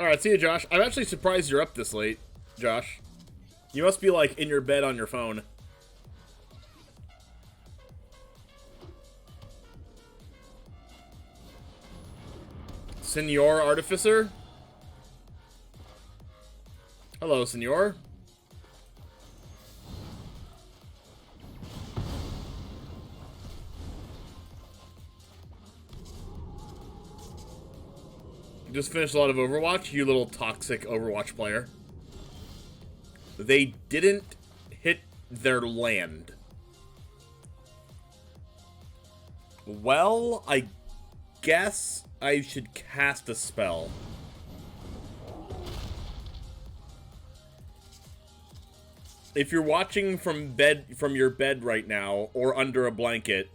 Alright, see you, Josh. I'm actually surprised you're up this late, Josh. You must be, like, in your bed on your phone. Senor Artificer? Hello, Senor. Just finished a lot of Overwatch, you little toxic Overwatch player. They didn't hit their land. Well, I guess I should cast a spell. If you're watching from your bed right now, or under a blanket,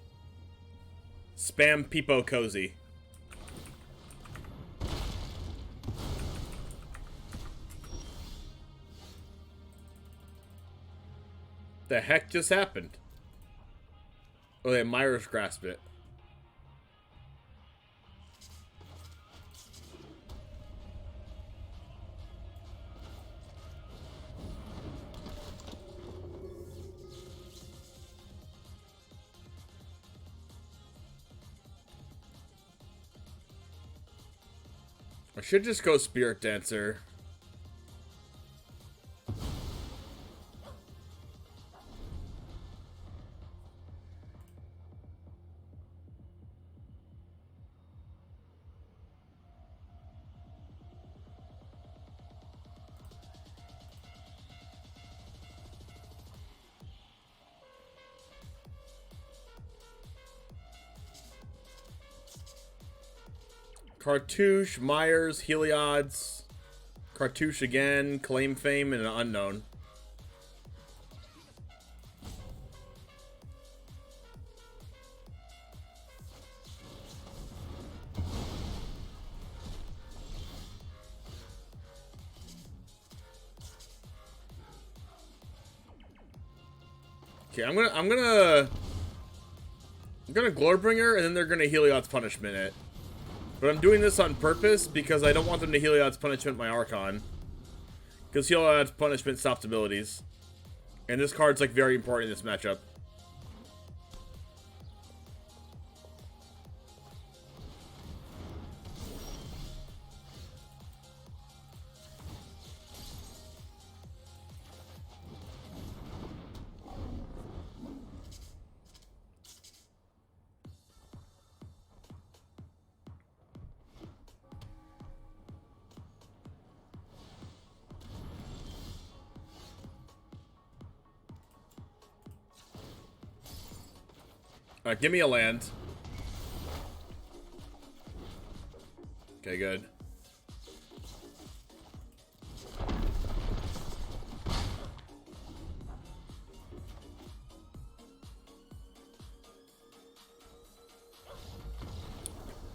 spam Peepo Cozy. The heck just happened? Oh, yeah, Myers grasped it. I should just go Spirit Dancer. Cartouche, Myers, Heliod's, Cartouche again, Claim Fame, and an Unknown. Okay, I'm gonna Glorebringer, and then they're gonna Heliod's Punishment it. But I'm doing this on purpose because I don't want them to Heliod's Punishment my Archon. Because Heliod's Punishment stops abilities. And this card's like very important in this matchup. Alright, give me a land. Okay, good.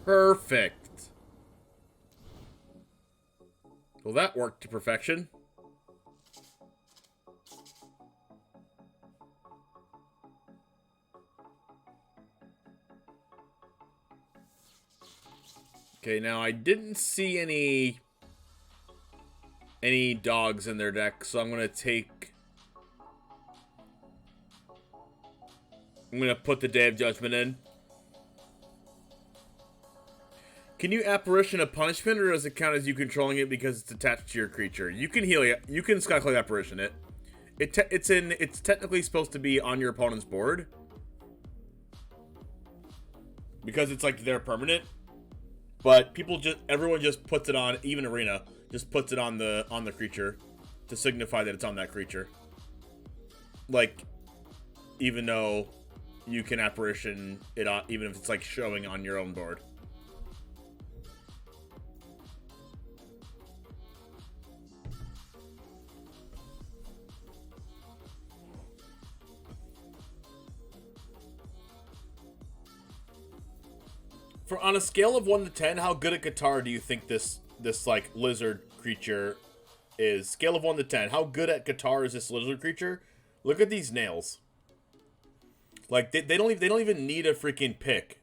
Perfect. Well, that worked to perfection. Okay, now I didn't see any dogs in their deck, so I'm gonna put the Day of Judgment in. Can you Apparition a punishment, or does it count as you controlling it because it's attached to your creature? You can heal it. You can Skyclave Apparition it. It's technically supposed to be on your opponent's board because it's like their permanent. But everyone just puts it on, even Arena, just puts it on the creature to signify that it's on that creature. Like, even though you can Apparition it on, even if it's like showing on your own board. On a scale of 1 to 10, how good at guitar do you think this like lizard creature is? Scale of 1 to 10, how good at guitar is this lizard creature? Look at these nails. Like they don't even need a freaking pick.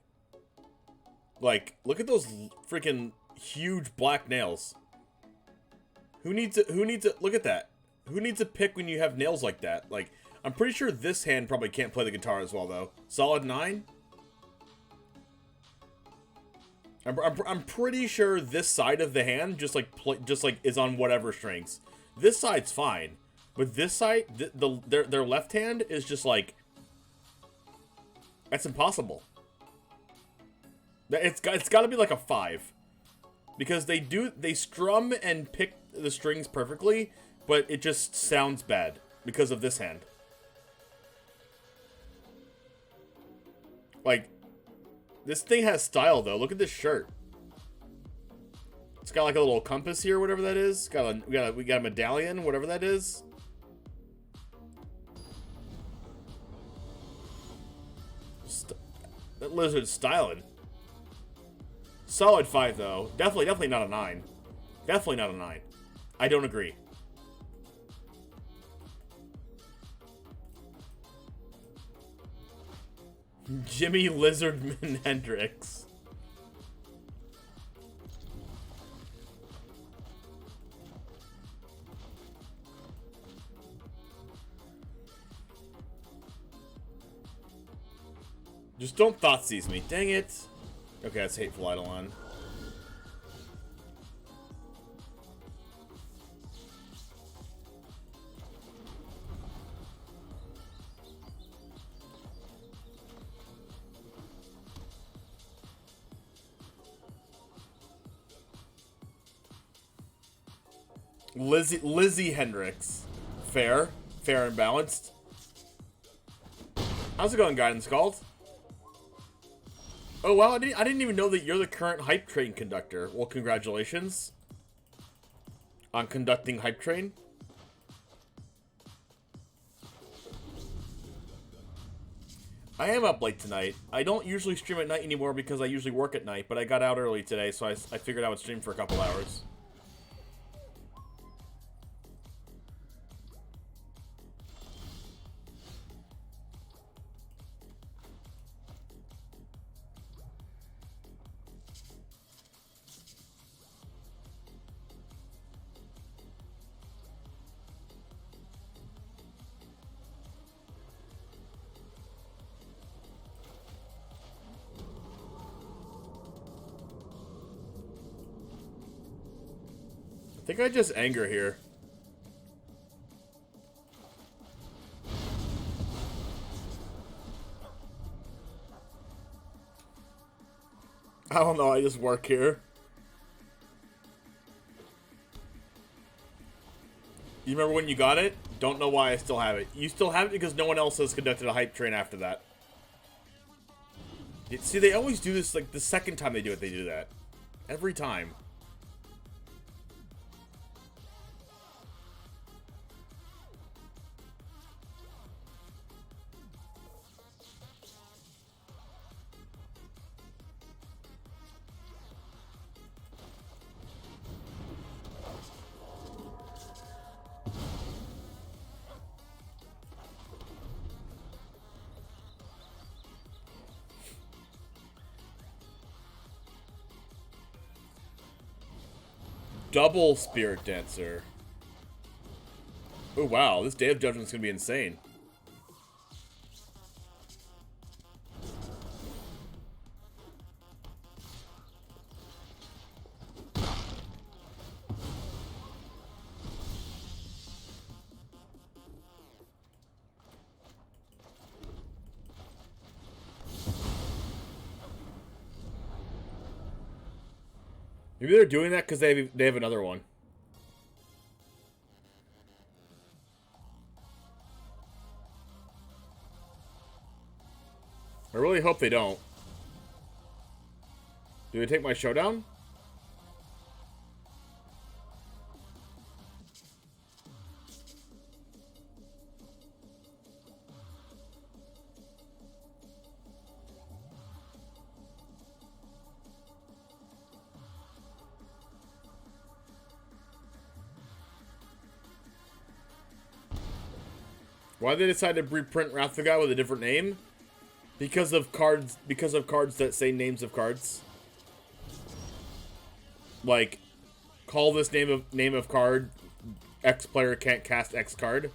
Like, look at those freaking huge black nails. Who needs a look at that? Who needs a pick when you have nails like that? Like, I'm pretty sure this hand probably can't play the guitar as well though. Solid 9. I'm pretty sure this side of the hand just like is on whatever strings. This side's fine, but this side, their left hand is just like, that's impossible. It's got to be like a 5, because they strum and pick the strings perfectly, but it just sounds bad because of this hand. Like, this thing has style, though. Look at this shirt. It's got like a little compass here, whatever that is. We got a medallion, whatever that is. That lizard's styling. Solid 5, though. Definitely not a 9. Definitely not a 9. I don't agree. Jimmy Lizardman Hendrix. Just don't Thoughtseize me. Dang it. Okay, that's Hateful Eidolon. Lizzie Hendricks. Fair. Fair and balanced. How's it going, Guidance Called? Oh, wow, I didn't even know that you're the current Hype Train conductor. Well, congratulations on conducting Hype Train. I am up late tonight. I don't usually stream at night anymore because I usually work at night, but I got out early today, so I figured I would stream for a couple hours. I think I just anger here. I don't know, I just work here. You remember when you got it? Don't know why I still have it. You still have it because no one else has conducted a Hype Train after that. See, they always do this, like, the second time they do it, they do that. Every time. Double Spirit Dancer. Oh wow, this Day of Judgment's gonna be insane. Maybe they're doing that because they have another one. I really hope they don't. Do they take my showdown? Why did they decide to reprint Wrath of the God with a different name? Because of cards that say names of cards. Like, call this name of card, X player can't cast X card.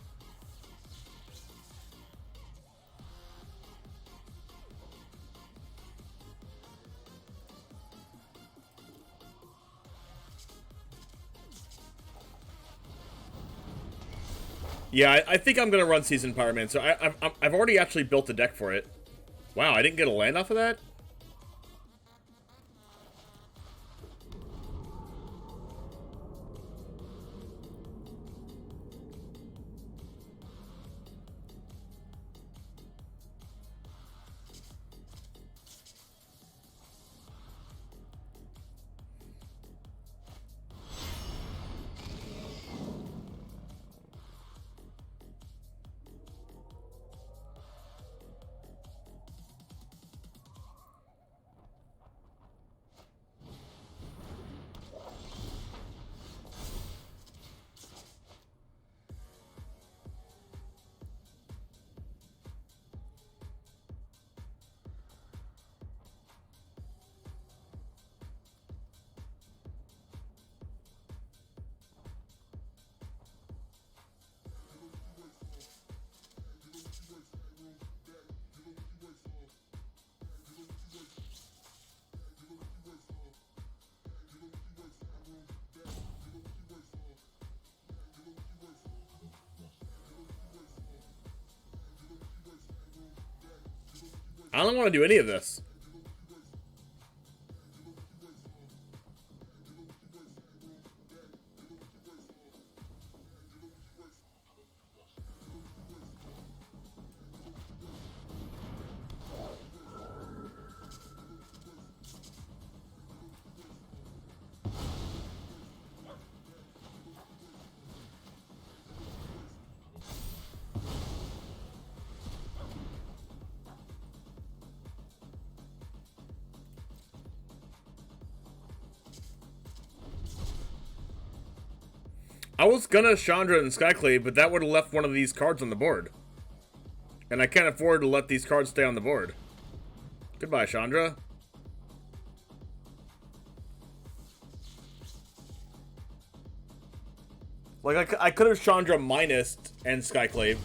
Yeah, I think I'm gonna run Seasoned Pyroman. So I've already actually built a deck for it. Wow, I didn't get a land off of that? I don't want to do any of this. I was gonna Chandra and Skyclave, but that would have left one of these cards on the board. And I can't afford to let these cards stay on the board. Goodbye, Chandra. Like, I could have Chandra minused and Skyclaved.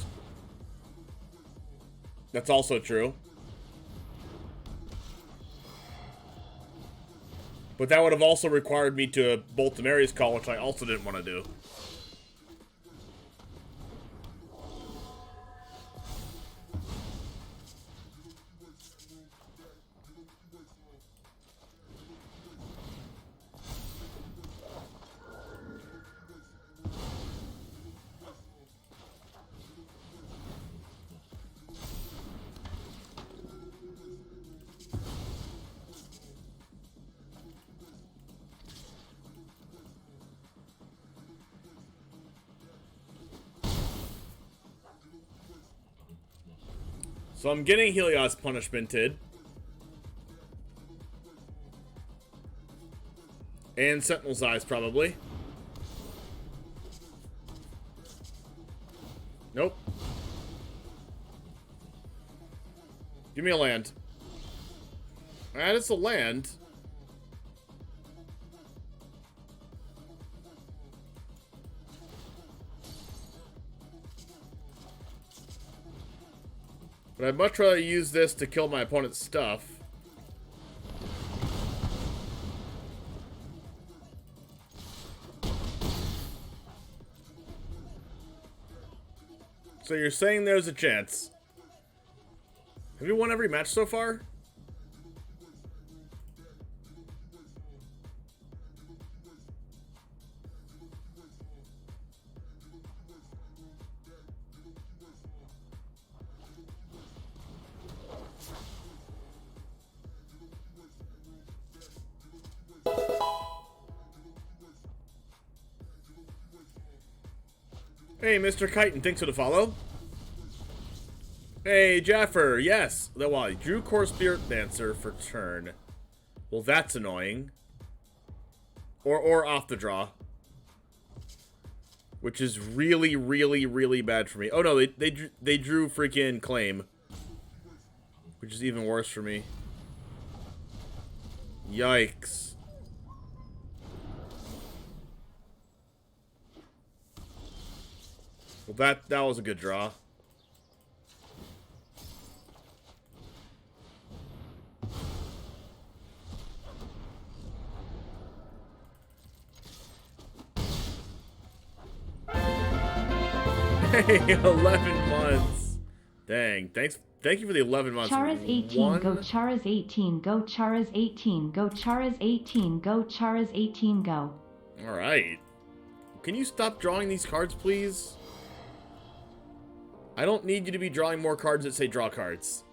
That's also true. But that would have also required me to bolt the Mary's Call, which I also didn't want to do. So I'm getting Helios punishmented. And Sentinel's Eyes, probably. Nope. Give me a land. Alright, it's a land. But I'd much rather use this to kill my opponent's stuff. So you're saying there's a chance. Have you won every match so far? Hey, Mr. Chitin, thanks for the follow. Hey, Jaffer, yes. Well, I drew Core Spirit Dancer for turn. Well, that's annoying. Or off the draw. Which is really, really, really bad for me. Oh, no, they drew freaking Claim. Which is even worse for me. Yikes. Well, that was a good draw. Hey, 11 months. Dang, thank you for the 11 months. Charas 18, go Charas 18, go Charas 18, go Charas 18, go Charas 18, go. Alright. Can you stop drawing these cards, please? I don't need you to be drawing more cards that say draw cards.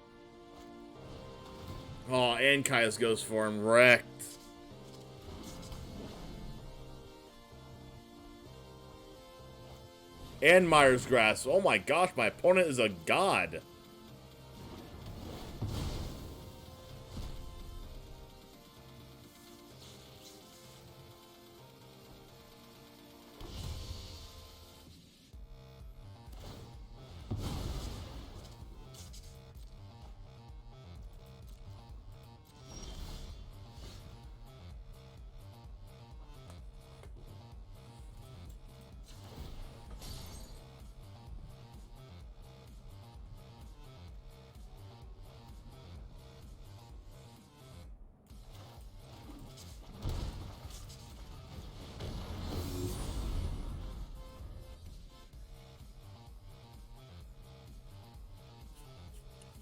Oh, and Kai's Ghost Form wrecked. And Myers Grasp. Oh my gosh, my opponent is a god.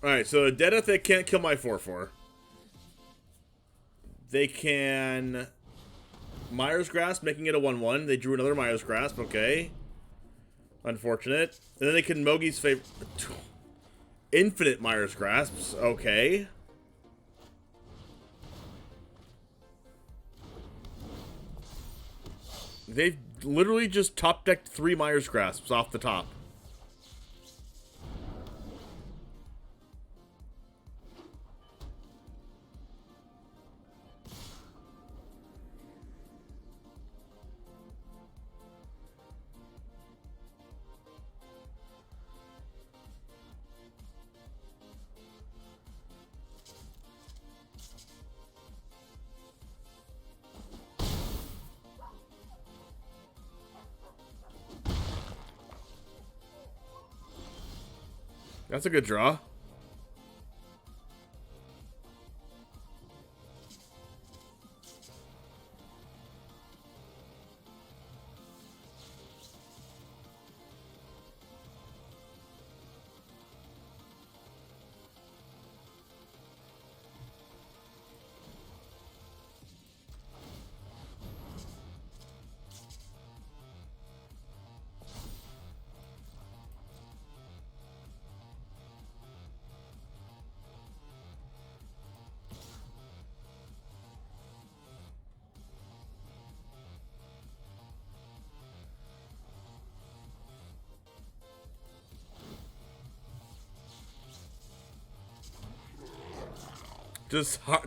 Alright, so Death, they can't kill my 4/4. They can Myers Grasp, making it a 1/1. They drew another Myers Grasp, okay. Unfortunate. And then they can Mogi's favorite. Infinite Myers Grasps, okay. They've literally just top decked 3 Myers Grasps off the top. That's a good draw.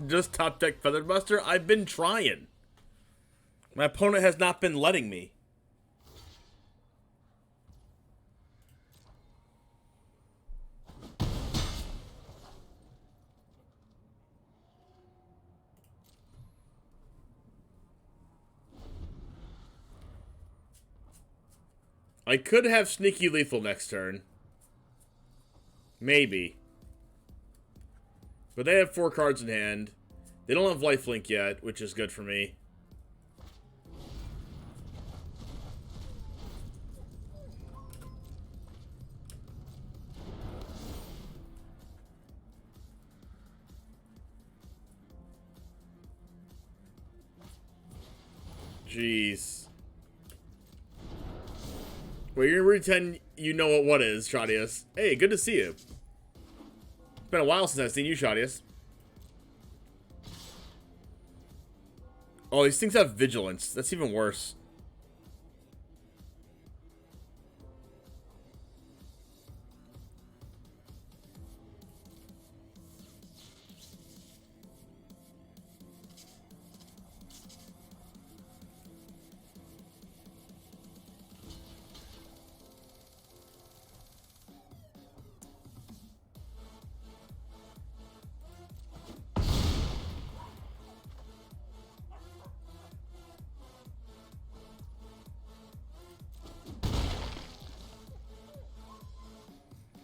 Just top deck Feathered Buster? I've been trying. My opponent has not been letting me. I could have Sneaky Lethal next turn. Maybe. But they have 4 cards in hand. They don't have Lifelink yet, which is good for me. Jeez. Well, you're gonna pretend you know what is, Shadius. Hey, good to see you. It's been a while since I've seen you, Shadius. Oh, these things have vigilance. That's even worse.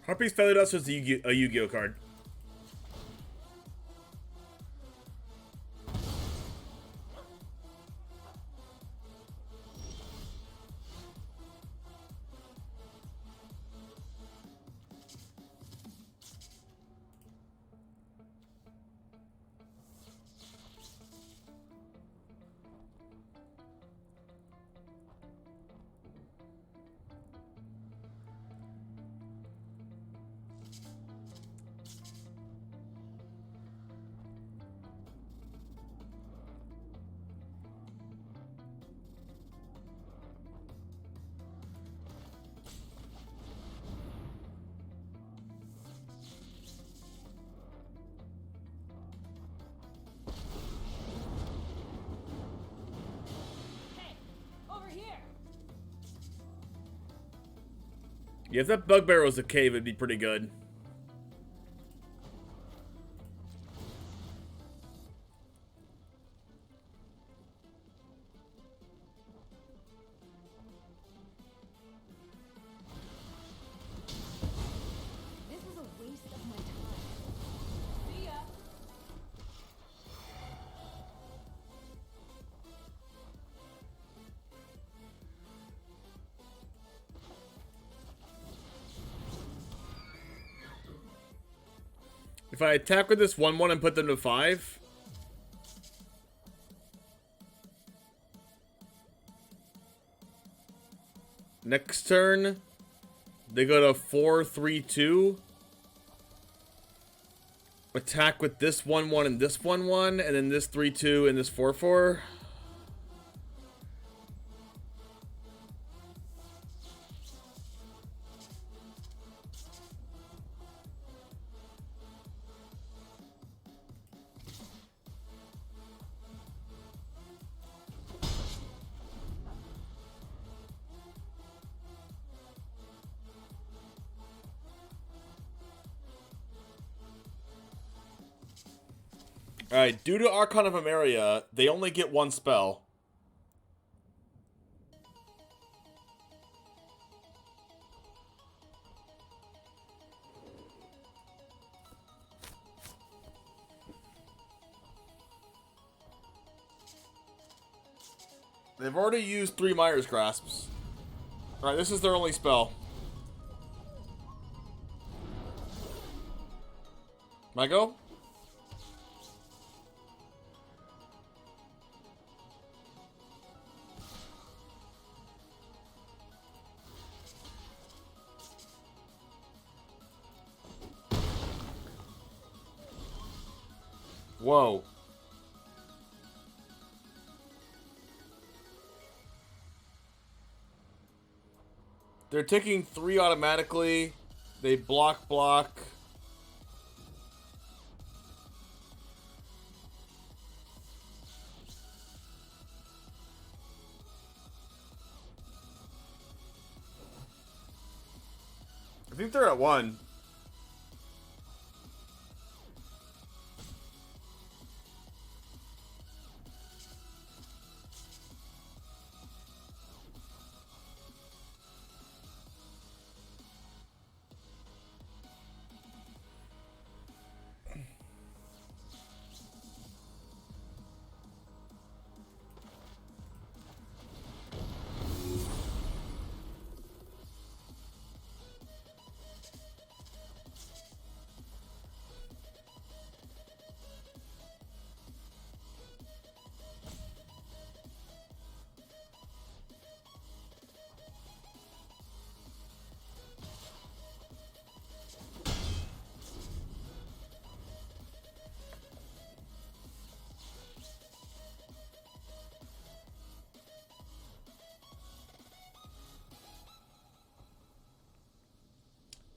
Harpy's Feather Dust was a Yu-Gi-Oh card. Yeah, if that Bugbear was a cave, it'd be pretty good. This was a waste of my time. See ya. If I attack with this 1/1 and put them to 5... Next turn, they go to 4/3/2. Attack with this 1/1 and this 1/1, and then this 3/2 and this 4/4. Alright, due to Archon of Emeria, they only get 1 spell. They've already used 3 Myers Grasps. Alright, this is their only spell. Can I go? Whoa. They're taking 3 automatically. They block. I think they're at 1.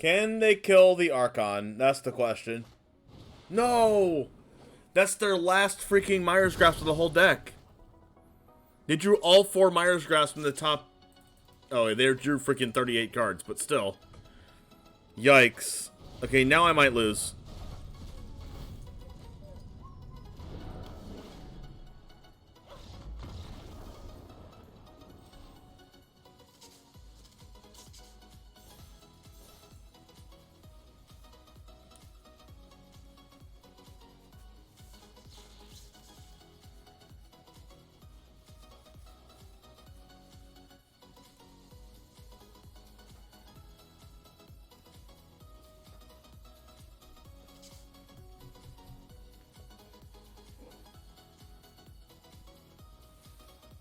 Can they kill the Archon? That's the question. No! That's their last freaking Myers Grasp of the whole deck. They drew all 4 Myers Grasps from the top. Oh, they drew freaking 38 cards, but still. Yikes. Okay, now I might lose.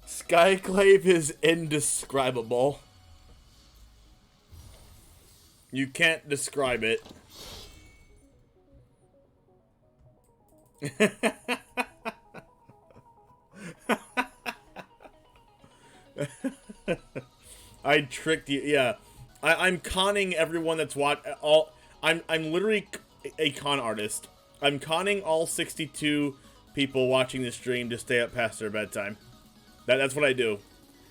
Skyclave is indescribable. You can't describe it. I tricked you. Yeah, I'm conning everyone that's I'm literally a con artist. I'm conning all 62 people watching this stream to stay up past their bedtime. That's what I do.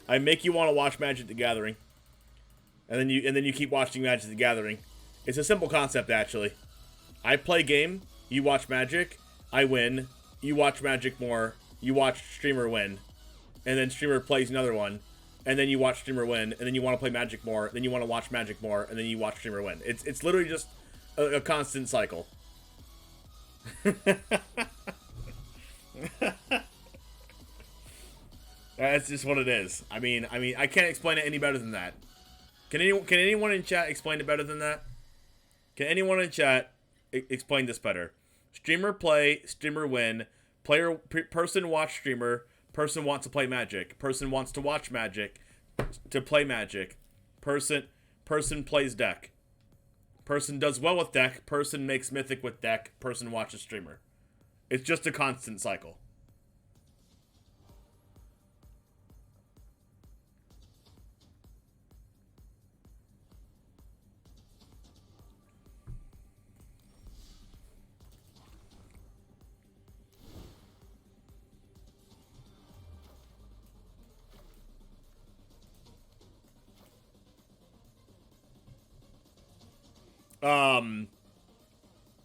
I make you want to watch Magic the Gathering, and then you keep watching Magic the Gathering. It's a simple concept, actually. I play game, you watch Magic, I win, you watch Magic more, you watch streamer win, and then streamer plays another one, and then you watch streamer win, and then you want to play Magic more, then you want to watch Magic more, and then you watch streamer win. It's literally just a constant cycle. That's just what it is. I mean, I can't explain it any better than that. Can anyone in chat explain it better than that? Can anyone in chat explain this better? Streamer play, streamer win, person watch streamer, person wants to play Magic, person wants to watch Magic, to play Magic, person plays deck, person does well with deck, person makes Mythic with deck, person watches streamer. It's just a constant cycle.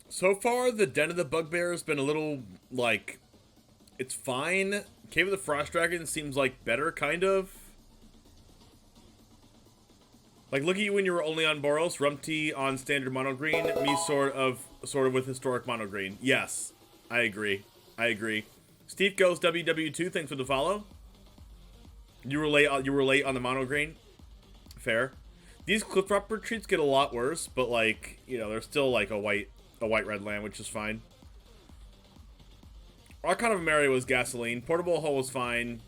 So far, the Den of the Bugbear has been a little, like, it's fine. Cave of the Frost Dragon seems like better, kind of. Like, look at you when you were only on Boros, Rumty on standard mono green, me sort of with historic mono green. Yes, I agree. Steve Goes WW2, thanks for the follow. You were late. You were late on the mono green. Fair. These cliff-drop retreats get a lot worse, but like, you know, they're still like a white-red land, which is fine. Archon of Mary was gasoline. Portable Hull was fine.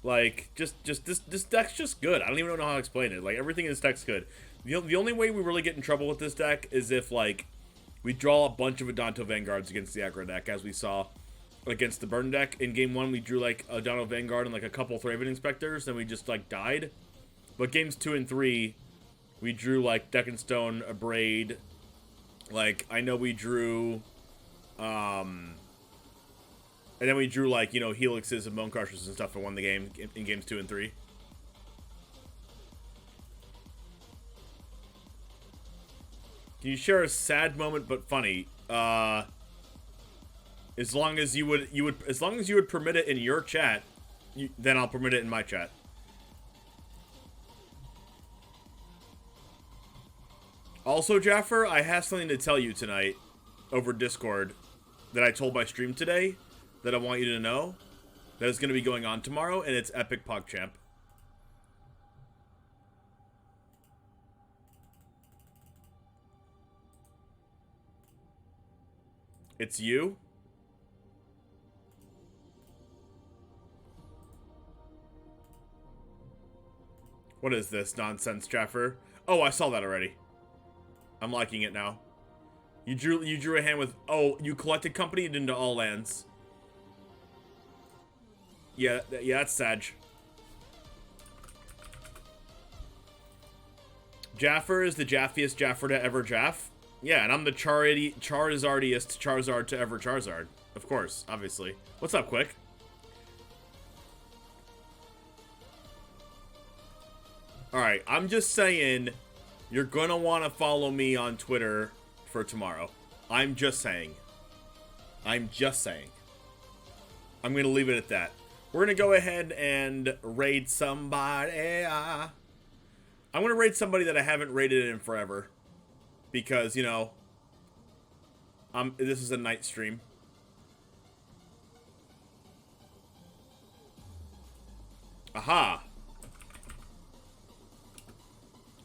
Like, just this deck's just good. I don't even know how to explain it. Like, everything in this deck's good. The only way we really get in trouble with this deck is if, like, we draw a bunch of Adanto Vanguards against the aggro deck, as we saw against the burn deck. In game 1, we drew, like, Adanto Vanguard and, like, a couple Thraven Inspectors, and we just, like, died. But games 2 and 3, we drew, like, Deck and Stone, a Braid. Like, I know we drew, and then we drew, like, you know, Helixes and Bone Crushers and stuff and won the game in games 2 and 3. Can you share a sad moment but funny? As long as you would permit it in your chat, then I'll permit it in my chat. Also, Jaffer, I have something to tell you tonight over Discord that I told my stream today that I want you to know that is going to be going on tomorrow, and it's Epic PogChamp. It's you? What is this nonsense, Jaffer? Oh, I saw that already. I'm liking it now. You drew a hand with... Oh, you collected company into all lands. Yeah, that's Sag. Jaffer is the jaffiest Jaffer to ever Jaff. Yeah, and I'm the Charizardiest Charizard to ever Charizard. Of course, obviously. What's up, Quick? Alright, I'm just saying, you're gonna want to follow me on Twitter for tomorrow. I'm just saying. I'm just saying. I'm gonna leave it at that. We're gonna go ahead and raid somebody. I'm gonna raid somebody that I haven't raided in forever. Because, you know, this is a night stream. Aha!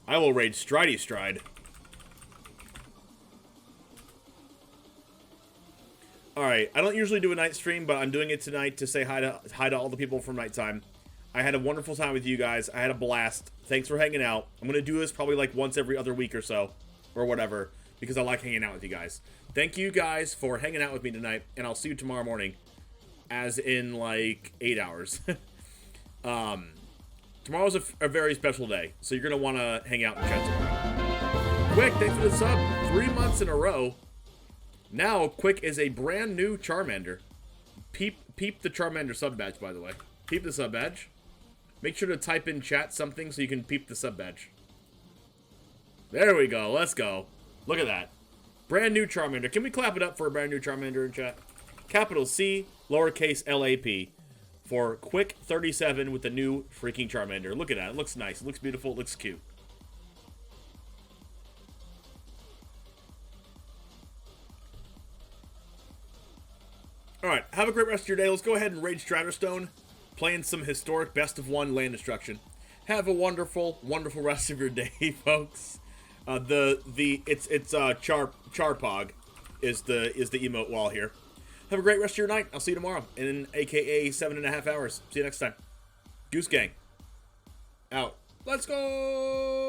I will raid Stridey Stride. Alright, I don't usually do a night stream, but I'm doing it tonight to say hi to all the people from nighttime. I had a wonderful time with you guys. I had a blast. Thanks for hanging out. I'm going to do this probably like once every other week or so. Or whatever. Because I like hanging out with you guys. Thank you guys for hanging out with me tonight. And I'll see you tomorrow morning. As in like 8 hours. Tomorrow's a very special day. So you're going to want to hang out in chat tomorrow. Quick, thanks for the sub. 3 months in a row. Now, Quick is a brand new Charmander. Peep the Charmander sub badge, by the way. Peep the sub badge. Make sure to type in chat something so you can peep the sub badge. There we go. Let's go. Look at that. Brand new Charmander. Can we clap it up for a brand new Charmander in chat? Capital C, lowercase LAP. For Quick 37 with the new freaking Charmander. Look at that. It looks nice. It looks beautiful. It looks cute. Alright, have a great rest of your day. Let's go ahead and raid Stratterstone, playing some historic best of one land destruction. Have a wonderful, wonderful rest of your day, folks. It's Charpog is the emote wall here. Have a great rest of your night. I'll see you tomorrow in AKA 7.5 hours. See you next time. Goose Gang. Out. Let's go!